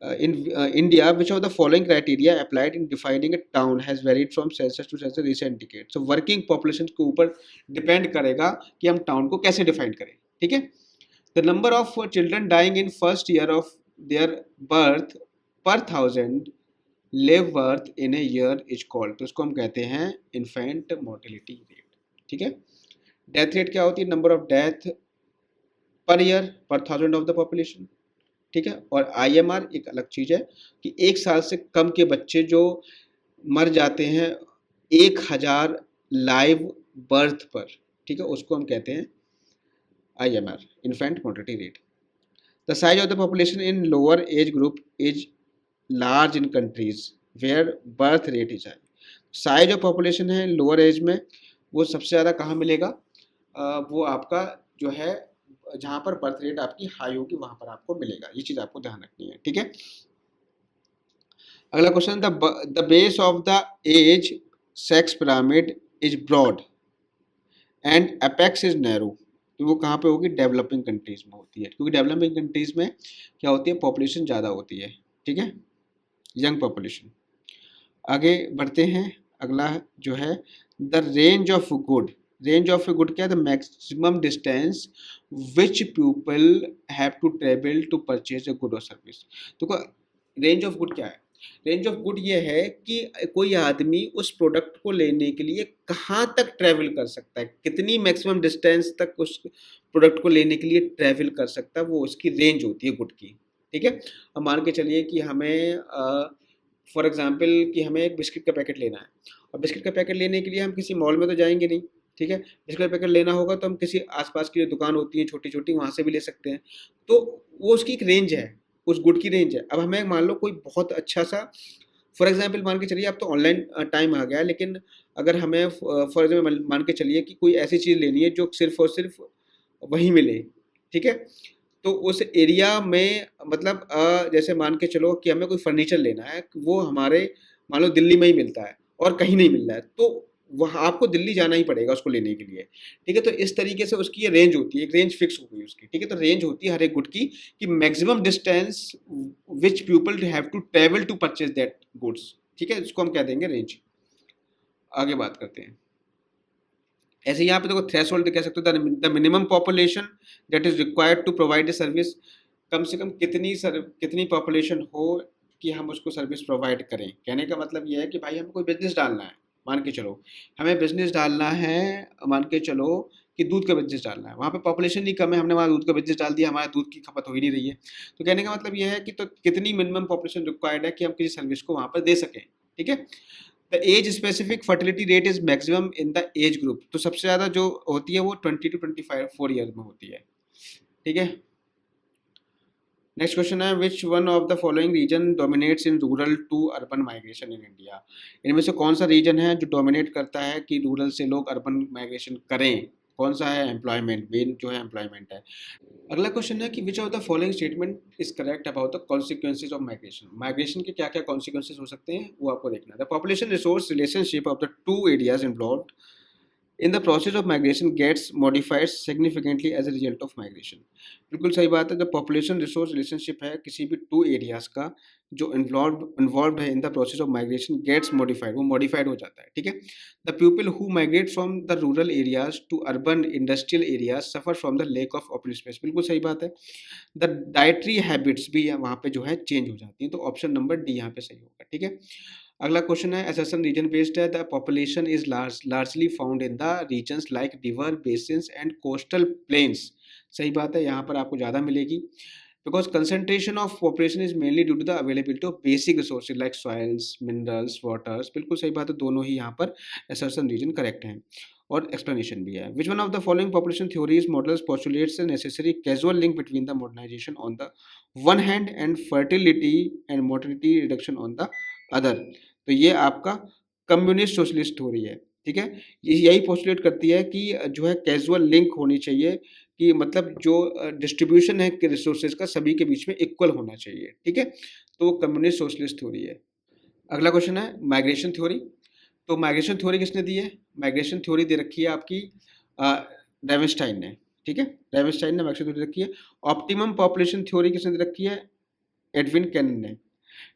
in India which of the following criteria applied in defining A town has varied from census to census recent decades. तो working population के ऊपर depend करेगा कि हम टाउन को कैसे डिफाइन करें, ठीक है। The number of children dying in first year of their birth per thousand live birth in a year is called, तो इसको हम कहते हैं infant mortality rate, ठीक है। डेथ रेट क्या होती है, number of death per year पर थाउजेंड ऑफ द पॉपुलेशन, ठीक है। और IMR एक अलग चीज़ है कि 1 साल से कम के बच्चे जो मर जाते हैं 1000 लाइव बर्थ पर, ठीक है, उसको हम कहते हैं IMR, infant mortality rate. The size of the population in lower age group is large in countries where birth rate is high. Size of population है lower age में, वो सबसे ज़्यादा कहाँ मिलेगा, वो आपका जो है जहाँ पर बर्थ रेट आपकी हाई होगी वहाँ पर आपको मिलेगा। ये चीज़ आपको ध्यान रखनी है, ठीक है। अगला question, the base of the age sex pyramid is broad and apex is narrow. तो वो कहाँ पे होगी, डेवलपिंग कंट्रीज़ में होती है, क्योंकि डेवलपिंग कंट्रीज़ में क्या होती है, पॉपुलेशन ज़्यादा होती है, ठीक है, यंग पॉपुलेशन। आगे बढ़ते हैं, अगला जो है the range of good. Range of good क्या है, the maximum distance which people have to travel to purchase a good और सर्विस। तो रेंज ऑफ गुड क्या है, रेंज ऑफ गुड ये है कि कोई आदमी उस प्रोडक्ट को लेने के लिए कहाँ तक ट्रैवल कर सकता है, कितनी मैक्सिमम डिस्टेंस तक उस प्रोडक्ट को लेने के लिए ट्रैवल कर सकता है, वो उसकी रेंज होती है गुड की, ठीक है। अब मान के चलिए कि हमें फॉर एग्जांपल कि हमें एक बिस्किट का पैकेट लेना है, और बिस्किट का पैकेट लेने के लिए हम किसी मॉल में तो जाएंगे नहीं, ठीक है। बिस्किट का पैकेट लेना होगा तो हम किसी आसपास की जो दुकान होती है छोटी छोटी, वहाँ से भी ले सकते हैं। तो वो उसकी एक रेंज है, उस गुड की रेंज है। अब हमें मान लो कोई बहुत अच्छा सा, फॉर एग्जांपल मान के चलिए, अब तो ऑनलाइन टाइम आ गया है, लेकिन अगर हमें फॉर एग्जाम्पल मान के चलिए कि कोई ऐसी चीज़ लेनी है जो सिर्फ और सिर्फ वहीं मिले, ठीक है। तो उस एरिया में मतलब जैसे मान के चलो कि हमें कोई फर्नीचर लेना है, वो हमारे मान लो दिल्ली में ही मिलता है और कहीं नहीं मिल रहा है, तो वहाँ आपको दिल्ली जाना ही पड़ेगा उसको लेने के लिए, ठीक है। तो इस तरीके से उसकी ये रेंज होती है, एक रेंज फिक्स हो गई उसकी, ठीक है। तो रेंज होती है हर एक गुड की कि maximum distance which people have to travel to purchase that goods, ठीक है। इसको हम क्या देंगे, रेंज। आगे बात करते हैं, ऐसे यहाँ पे देखो थ्रेशोल्ड कह सकते हो, the minimum population that is required to provide a service. कम से कम कितनी पॉपुलेशन हो कि हम उसको सर्विस प्रोवाइड करें। कहने का मतलब ये है कि भाई हमें कोई बिजनेस डालना है, मान के चलो हमें बिजनेस डालना है, मान के चलो कि दूध का बिजनेस डालना है, वहाँ पे पॉपुलेशन नहीं कम है, हमने वहाँ दूध का बिजनेस डाल दिया, हमारे दूध की खपत हो ही नहीं रही है। तो कहने का मतलब ये है कि तो कितनी मिनिमम पॉपुलेशन रिक्वायर्ड है कि हम किसी सर्विस को वहाँ पर दे सकें, ठीक है। The age specific fertility rate is maximum in the age group. तो सबसे ज़्यादा जो होती है वो 20 to 24 ईयर में होती है, ठीक है। नेक्स्ट क्वेश्चन है, which one of the following reason dominates in rural to urban migration in India. इनमें से कौन सा रीजन है जो डोमिनेट करता है कि रूरल से लोग अर्बन माइग्रेशन करें, कौन सा है, एम्प्लॉयमेंट, मेन जो है एम्प्लॉयमेंट है। अगला क्वेश्चन है कि विच of the following statement is correct about the consequences of migration. Migration के क्या क्या कॉन्सिक्वेंसेज हो सकते हैं वो आपको देखना है। The population resource relationship of the two areas involved in the process of migration gets modified significantly as a result of migration. बिल्कुल सही बात है, द पॉपुलेशन रिसोर्स रिलेशनशिप है किसी भी टू एरियाज का जो इन्वॉल्व है in the process of migration gets modified, वो मॉडिफाइड हो जाता है, ठीक है। The people who migrate from the rural areas to urban industrial areas suffer from the lack of open space. बिल्कुल सही बात है। द डाइटरी हैबिट्स भी वहाँ पे जो है चेंज हो जाती हैं, तो ऑप्शन नंबर डी यहाँ पे सही होगा, ठीक है। अगला क्वेश्चन है, असर्शन रीजन बेस्ड है, the population is largely found in the regions like river basins and coastal plains. सही बात है, यहाँ पर आपको ज़्यादा मिलेगी, because concentration of population is mainly due to the availability of basic resources like soils, minerals, waters. बिल्कुल सही बात है, दोनों ही यहाँ पर असर्शन रीजन करेक्ट हैं और एक्सप्लेनेशन भी है। Which one of the following population theories models postulates a necessary causal link between the modernization on the one hand and fertility and mortality reduction on the other। तो ये आपका communist socialist theory है, ठीक है। ये यही postulate करती है कि जो है कैजुअल लिंक होनी चाहिए, कि मतलब जो डिस्ट्रीब्यूशन है रिसोर्सेज का सभी के बीच में इक्वल होना चाहिए, ठीक है। तो वो कम्युनिस्ट सोशलिस्ट थ्योरी है। अगला क्वेश्चन है माइग्रेशन थ्योरी। तो माइग्रेशन थ्योरी किसने दी है, माइग्रेशन थ्योरी दे रखी है आपकी रेवेनस्टाइन ने, ठीक है। रेवेनस्टाइन ने माइग्रेशन थ्योरी रखी है। ऑप्टिमम पॉपुलेशन थ्योरी किसने दे रखी है, एडविन कैनन ने,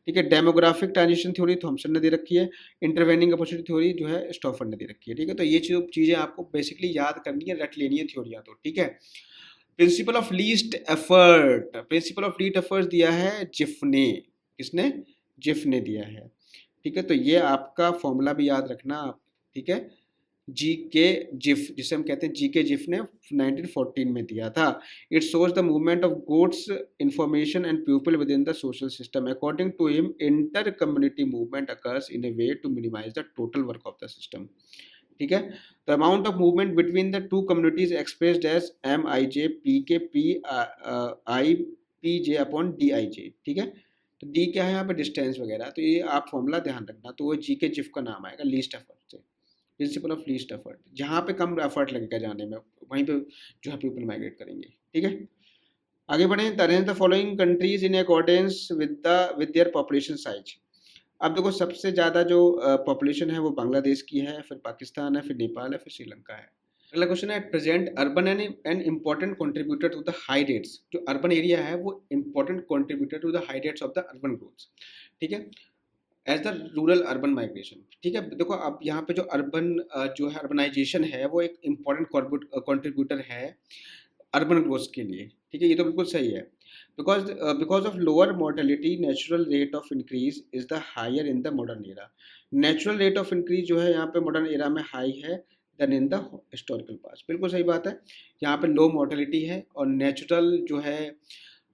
ठीक है। डेमोग्राफिक ट्रांजिशन थ्योरी थॉमसन ने दे रखी है। इंटरवेनिंग अपॉर्चुनिटी थ्योरी जो है स्टॉफर ने दे रखी है, ठीक है। तो ये चीज़ें आपको बेसिकली याद करनी है, रट लेनी है थ्योरियाँ तो, ठीक है। Principle of least effort, principle of least effort दिया है जिफ ने, किसने, जिफ ने दिया है, ठीक है। तो ये आपका फॉर्मूला भी याद रखना आप, ठीक है। जी के जिफ, जिसे हम कहते हैं जी के जिफ ने 1914 में दिया था। It shows the movement of goods, information and people within the social system. According to him inter community movement occurs in a way to minimise the total work of the system, ठीक है। The amount of movement between the two communities expressed as M I J P K P I P J upon D I J, ठीक है। तो D क्या है यहाँ पे, distance वगैरह, तो ये आप फॉर्मूला ध्यान रखना। तो वो जी के जिफ का नाम आएगा लीस्ट एफर्ट से, प्रिंसिपल ऑफ लीस्ट एफर्ट। जहाँ पे कम एफर्ट लगेगा जाने में वहीं पे जो है पीपल माइग्रेट करेंगे, ठीक है। आगे बढ़ें, arrange the following countries in accordance with their population size. अब देखो सबसे ज़्यादा जो पॉपुलेशन है वो बांग्लादेश की है, फिर पाकिस्तान है, फिर नेपाल है, फिर श्रीलंका है। अगला क्वेश्चन है, at present urban an important contributor to the high rates, जो अर्बन एरिया है वो important contributor to the high rates of the urban growth, ठीक है, as the rural urban migration, ठीक है। देखो अब यहाँ पे जो अर्बन जो है अर्बनाइजेशन है वो एक इम्पॉर्टेंट कंट्रीब्यूटर है अर्बन ग्रोथ के लिए, ठीक है, ये तो बिल्कुल सही है। Because of lower mortality natural rate of increase is the higher in the modern era. Natural rate of increase जो है यहाँ पे मॉडर्न एरा में हाई है than in the historical past, बिल्कुल सही बात है। यहाँ पे लो मोर्टेलिटी है और नेचुरल जो है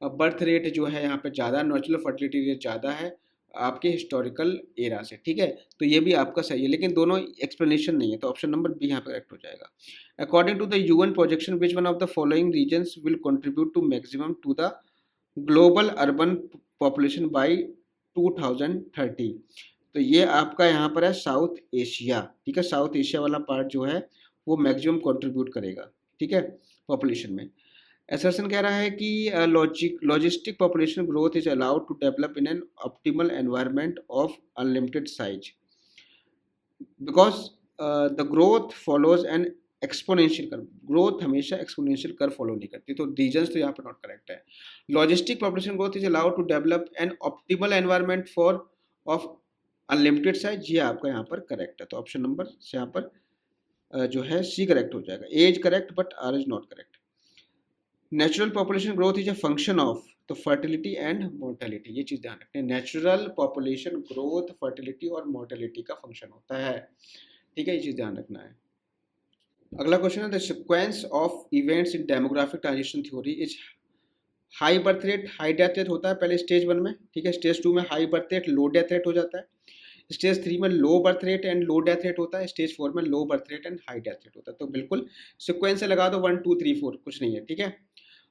बर्थ रेट जो है यहाँ पे ज़्यादा, नेचुरल फर्टिलिटी रेट ज़्यादा है आपके हिस्टोरिकल एरा से, ठीक है। तो ये भी आपका सही है, लेकिन दोनों एक्सप्लेनेशन नहीं है, तो ऑप्शन नंबर बी यहाँ पे करेक्ट हो जाएगा। According to the UN projection which one of the following regions will contribute to maximum to the global urban population by 2030। तो ये आपका यहाँ पर है साउथ एशिया, ठीक है, साउथ एशिया वाला पार्ट जो है वो मैक्सिमम कंट्रीब्यूट करेगा, ठीक है, पॉपुलेशन में। असर्शन कह रहा है कि logistic population growth is allowed to develop in an optimal environment of unlimited size because the growth follows an exponential curve. Growth हमेशा एक्सपोनेंशियल कर्व फॉलो नहीं करती, तो रीजन्स तो यहाँ पर नॉट करेक्ट है। Logistic population growth is allowed to develop an optimal environment for of unlimited size, ये आपका यहाँ पर करेक्ट है। तो ऑप्शन नंबर से यहाँ पर जो है सी करेक्ट हो जाएगा। A is correct but R is not correct. Natural population growth is a function of तो फर्टिलिटी एंड मोर्टेलिटी, ये चीज़ ध्यान रखते हैं। नेचुरल पॉपुलेशन ग्रोथ फर्टिलिटी और मोर्टेलिटी का फंक्शन होता है, ठीक है, ये चीज़ ध्यान रखना है। अगला क्वेश्चन है, the sequence of events in demographic transition theory is high birth rate high death rate होता है पहले स्टेज 1 में, ठीक है, स्टेज 2 में हाई बर्थ रेट लो डेथ रेट हो जाता है, स्टेज 3 में लो birth rate and low death rate होता है, स्टेज 4 में लो birth rate and high death rate होता है। तो बिल्कुल सिक्वेंस से लगा दो 1 2 3 4, कुछ नहीं है, ठीक है।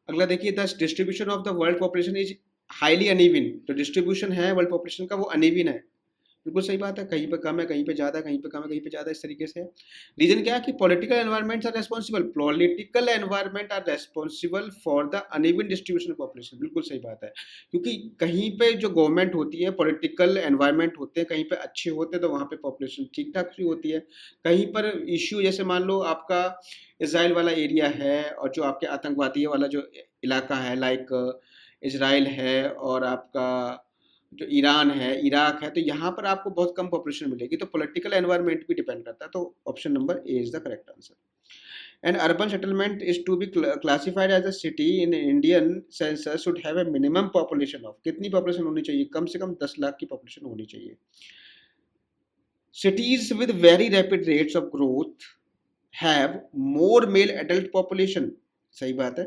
अगला देखिए, the distribution of the world population is highly uneven, तो डिस्ट्रीब्यूशन है वर्ल्ड पॉपुलेशन का वो अनइवन है, बिल्कुल सही बात है, कहीं पे कम है कहीं पे ज़्यादा, कहीं पे कम है कहीं पे ज़्यादा, इस तरीके से है। रीजन क्या है कि political environments are responsible for the uneven distribution of population, बिल्कुल सही बात है, क्योंकि कहीं पे जो गवर्नमेंट होती है, पॉलिटिकल एनवायरमेंट होते हैं, कहीं पे अच्छे होते हैं तो वहाँ पे पॉपुलेशन ठीक ठाक सी होती है। कहीं पर इश्यू, जैसे मान लो आपका इसराइल वाला एरिया है और जो आपके आतंकवादी वाला जो इलाका है, लाइक इसराइल है और आपका जो ईरान है, इराक है, तो यहाँ पर आपको बहुत कम पॉपुलेशन मिलेगी, तो पॉलिटिकल एनवायरनमेंट भी डिपेंड करता है। तो option number A is the correct answer. An urban settlement is to be classified as a city in Indian census should have a minimum population of, कितनी पॉपुलेशन होनी चाहिए, कम से कम 10 लाख की पॉपुलेशन होनी चाहिए। Cities with very rapid rates of growth have more male adult population, सही बात है,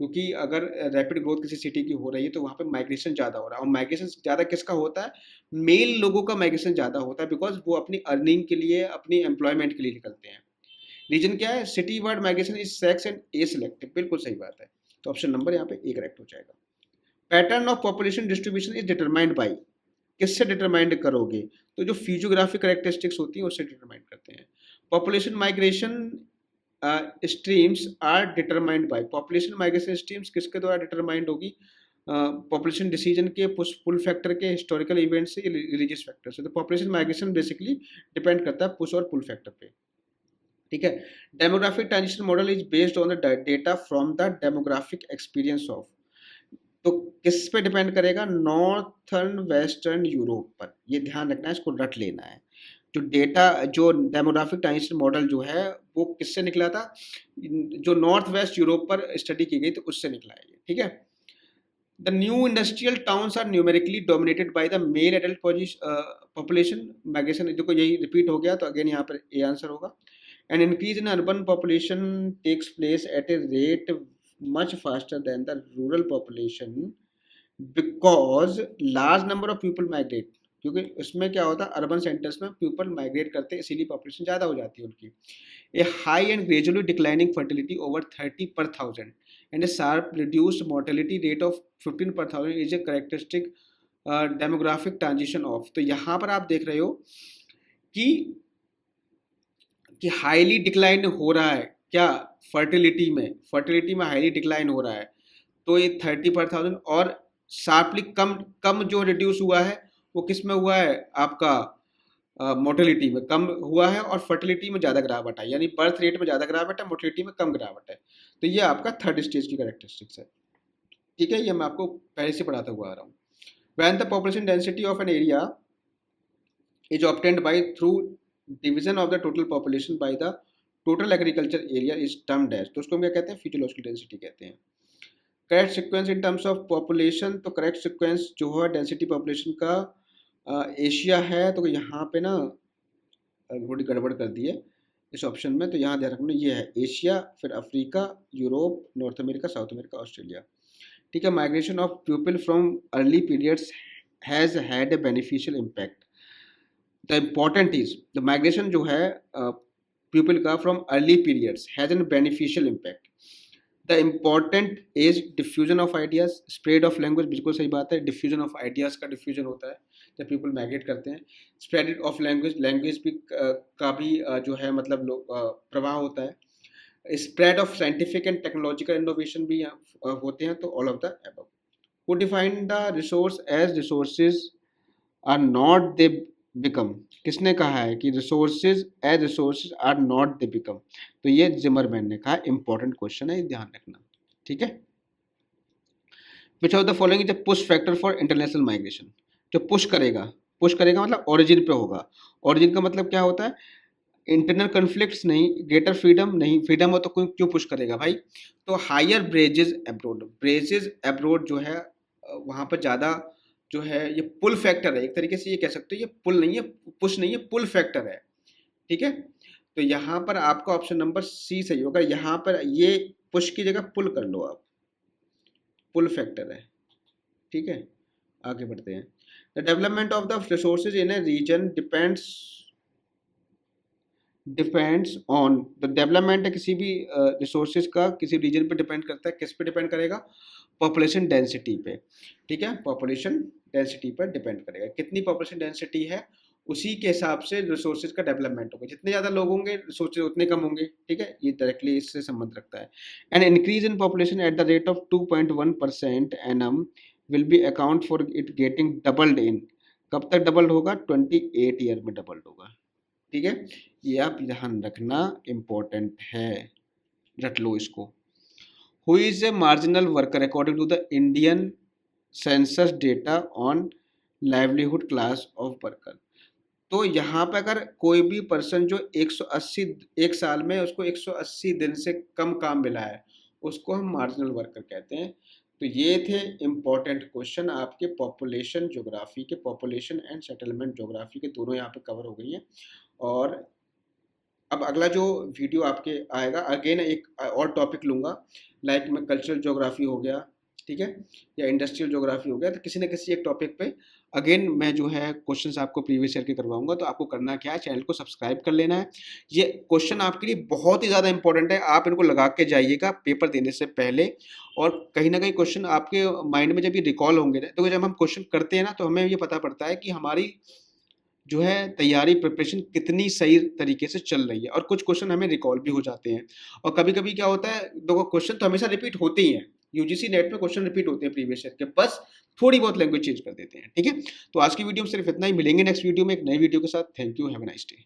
क्योंकि अगर रैपिड ग्रोथ किसी सिटी की हो रही है तो वहाँ पे माइग्रेशन ज़्यादा हो रहा है, और माइग्रेशन ज़्यादा किसका होता है, मेल लोगों का माइग्रेशन ज़्यादा होता है, बिकॉज वो अपनी अर्निंग के लिए, अपनी एम्प्लॉयमेंट के लिए निकलते हैं। रीजन क्या है, city word migration is sex and A selective, बिल्कुल सही बात है, तो ऑप्शन नंबर यहाँ पे ए करेक्ट हो जाएगा। Pattern of population distribution is determined by, किससे डिटरमाइंड करोगे, तो जो फिजियोग्राफिक कैरेक्टरिस्टिक्स होती है उससे डिटरमाइंड करते हैं। Population migration streams are determined by, population migration streams किसके द्वारा डिटरमाइंड होगी, पॉपुलेशन डिसीजन के, पुल फैक्टर के, हिस्टोरिकल इवेंट से, रिलीजियस फैक्टर से। तो पॉपुलेशन माइग्रेशन बेसिकली डिपेंड करता है पुश और पुल फैक्टर पे, ठीक है। Demographic transition model is based on the data from the demographic experience of, तो किस पे डिपेंड करेगा, नॉर्थर्न वेस्टर्न यूरोप पर, ये ध्यान रखना है, इसको रट लेना है। जो डेटा, जो डेमोग्राफिक ट्रांजिशन मॉडल जो है वो किससे निकला था, जो नॉर्थ वेस्ट यूरोप पर स्टडी की गई तो उससे निकला है, ठीक है। The new industrial towns are numerically dominated by the male adult population migration, देखो यही रिपीट हो गया, तो अगेन यहाँ पर ए आंसर होगा। And increase in urban population takes place at a rate much faster than the rural population because large number of people migrate, क्योंकि उसमें क्या होता है, अर्बन सेंटर्स में पीपल माइग्रेट करते हैं, इसीलिए पॉपुलेशन ज़्यादा हो जाती है उनकी। A high and gradually declining fertility over 30 per thousand and a sharp reduced mortality rate of 15 per thousand is a characteristic demographic transition of. तो यहाँ पर आप देख रहे हो कि हाईली डिक्लाइन हो रहा है, क्या, फर्टिलिटी में हाईली डिक्लाइन हो रहा है, तो ये 30 पर थाउजेंड, और शार्पली कम जो रिड्यूस हुआ है वो किस में हुआ है, आपका मोर्टेलिटी में कम हुआ है और फर्टिलिटी में ज़्यादा गिरावट है, यानी बर्थ रेट में ज़्यादा गिरावट है, मोर्टेलिटी में कम गिरावट है। तो ये आपका थर्ड स्टेज की कैरेक्टरिस्टिक्स है। ठीक है, ये मैं आपको पहले से पढ़ाता हुआ आ रहा हूँ। When the population density of an area is obtained by through division of the total population by the total agriculture area is termed as, तो उसको हम क्या कहते हैं, फिजियोलॉजिकल डेंसिटी कहते हैं। Correct sequence in terms of population, तो correct sequence जो है डेंसिटी पॉपुलेशन का एशिया है, तो यहाँ पे ना थोड़ी गड़बड़ कर दी है इस ऑप्शन में, तो यहाँ ध्यान रखना ये है एशिया, फिर Africa, Europe, north America, South America, Australia. ठीक है, migration of people from early periods has had a beneficial impact. The important is the migration जो है पीपल का from early periods has an beneficial impact. The important is diffusion of ideas, spread of language, बिल्कुल सही बात है, diffusion of ideas का diffusion होता है जब पीपल माइग्रेट करते हैं। स्प्रेड ऑफ लैंग्वेज, लैंग्वेज भी का भी जो है मतलब प्रवाह होता है। Spread of scientific and technological innovation भी होते हैं। तो all of the above. Who defined the resource as resources are not they become, किसने कहा है कि resources as resources are not they become? तो ये जिमरमैन ने कहा, इंपॉर्टेंट क्वेश्चन है, ध्यान रखना। ठीक है, which of the following is a push factor for international migration? जो पुश करेगा मतलब ओरिजिन पे होगा। ओरिजिन का मतलब क्या होता है, इंटरनल कन्फ्लिक्ट्स नहीं, ग्रेटर फ्रीडम नहीं, फ्रीडम हो तो कोई क्यों पुश करेगा भाई। तो हायर ब्रेजेस अब्रोड, ब्रेजेस अब्रोड जो है वहाँ पर ज़्यादा जो है ये पुल फैक्टर है, एक तरीके से ये कह सकते हो, ये पुल नहीं है, पुश नहीं है, पुल फैक्टर है। ठीक है, तो यहाँ पर आपका ऑप्शन नंबर सी सही होगा। यहाँ पर ये पुश की जगह पुल कर लो आप, पुल फैक्टर है। ठीक है, आगे बढ़ते हैं। The development of the resources in a region depends on the development है किसी भी रिसोर्सेज का किसी रीजन पे डिपेंड करता है। किस पे डिपेंड करेगा, पॉपुलेशन डेंसिटी पे। ठीक है, पॉपुलेशन डेंसिटी पर डिपेंड करेगा, कितनी पॉपुलेशन डेंसिटी है उसी के हिसाब से रिसोर्सेज का डेवलपमेंट होगा। जितने ज़्यादा लोग होंगे रिसोर्सेज उतने कम होंगे। ठीक है, ये डायरेक्टली इससे संबंध रखता है। And increase in population at the rate of 2.1% annum will be account for it getting doubled in, कब तक डबल्ड होगा, 28 ईयर में डबल्ड होगा। ठीक है, ये आप ध्यान रखना, इम्पोर्टेंट है, रट लो इसको। Who is a marginal worker according to the Indian census data on livelihood class of worker. तो यहाँ पे अगर कोई भी पर्सन जो 180 एक साल में उसको 180 दिन से कम काम मिला है उसको हम मार्जिनल वर्कर कहते हैं। तो ये थे इम्पॉर्टेंट क्वेश्चन आपके पॉपुलेशन ज्योग्राफी के, पॉपुलेशन एंड सेटलमेंट ज्योग्राफी के, दोनों यहाँ पे कवर हो गई हैं। और अब अगला जो वीडियो आपके आएगा, अगेन एक और टॉपिक लूँगा, लाइक में कल्चरल ज्योग्राफी हो गया, ठीक है, या इंडस्ट्रियल ज्योग्राफी हो गया। तो किसी न किसी एक टॉपिक पे अगेन मैं जो है क्वेश्चंस आपको प्रीवियस ईयर के करवाऊंगा। तो आपको करना क्या है, चैनल को सब्सक्राइब कर लेना है। ये क्वेश्चन आपके लिए बहुत ही ज़्यादा इंपॉर्टेंट है, आप इनको लगा के जाइएगा पेपर देने से पहले। और कहीं ना कहीं क्वेश्चन आपके माइंड में जब ये रिकॉल होंगे ना, तो जब हम क्वेश्चन करते हैं ना तो हमें ये पता पड़ता है कि हमारी जो है तैयारी प्रिपरेशन कितनी सही तरीके से चल रही है। और कुछ क्वेश्चन हमें रिकॉल भी हो जाते हैं। और कभी कभी क्या होता है, देखो क्वेश्चन तो हमेशा रिपीट होते ही हैं, यूजीसी नेट में क्वेश्चन रिपीट होते हैं प्रीवियस ईयर के, बस थोड़ी बहुत लैंग्वेज चेंज कर देते हैं। ठीक है, तो आज की वीडियो में सिर्फ इतना ही, मिलेंगे नेक्स्ट वीडियो में एक नई वीडियो के साथ। Thank you, have a nice day.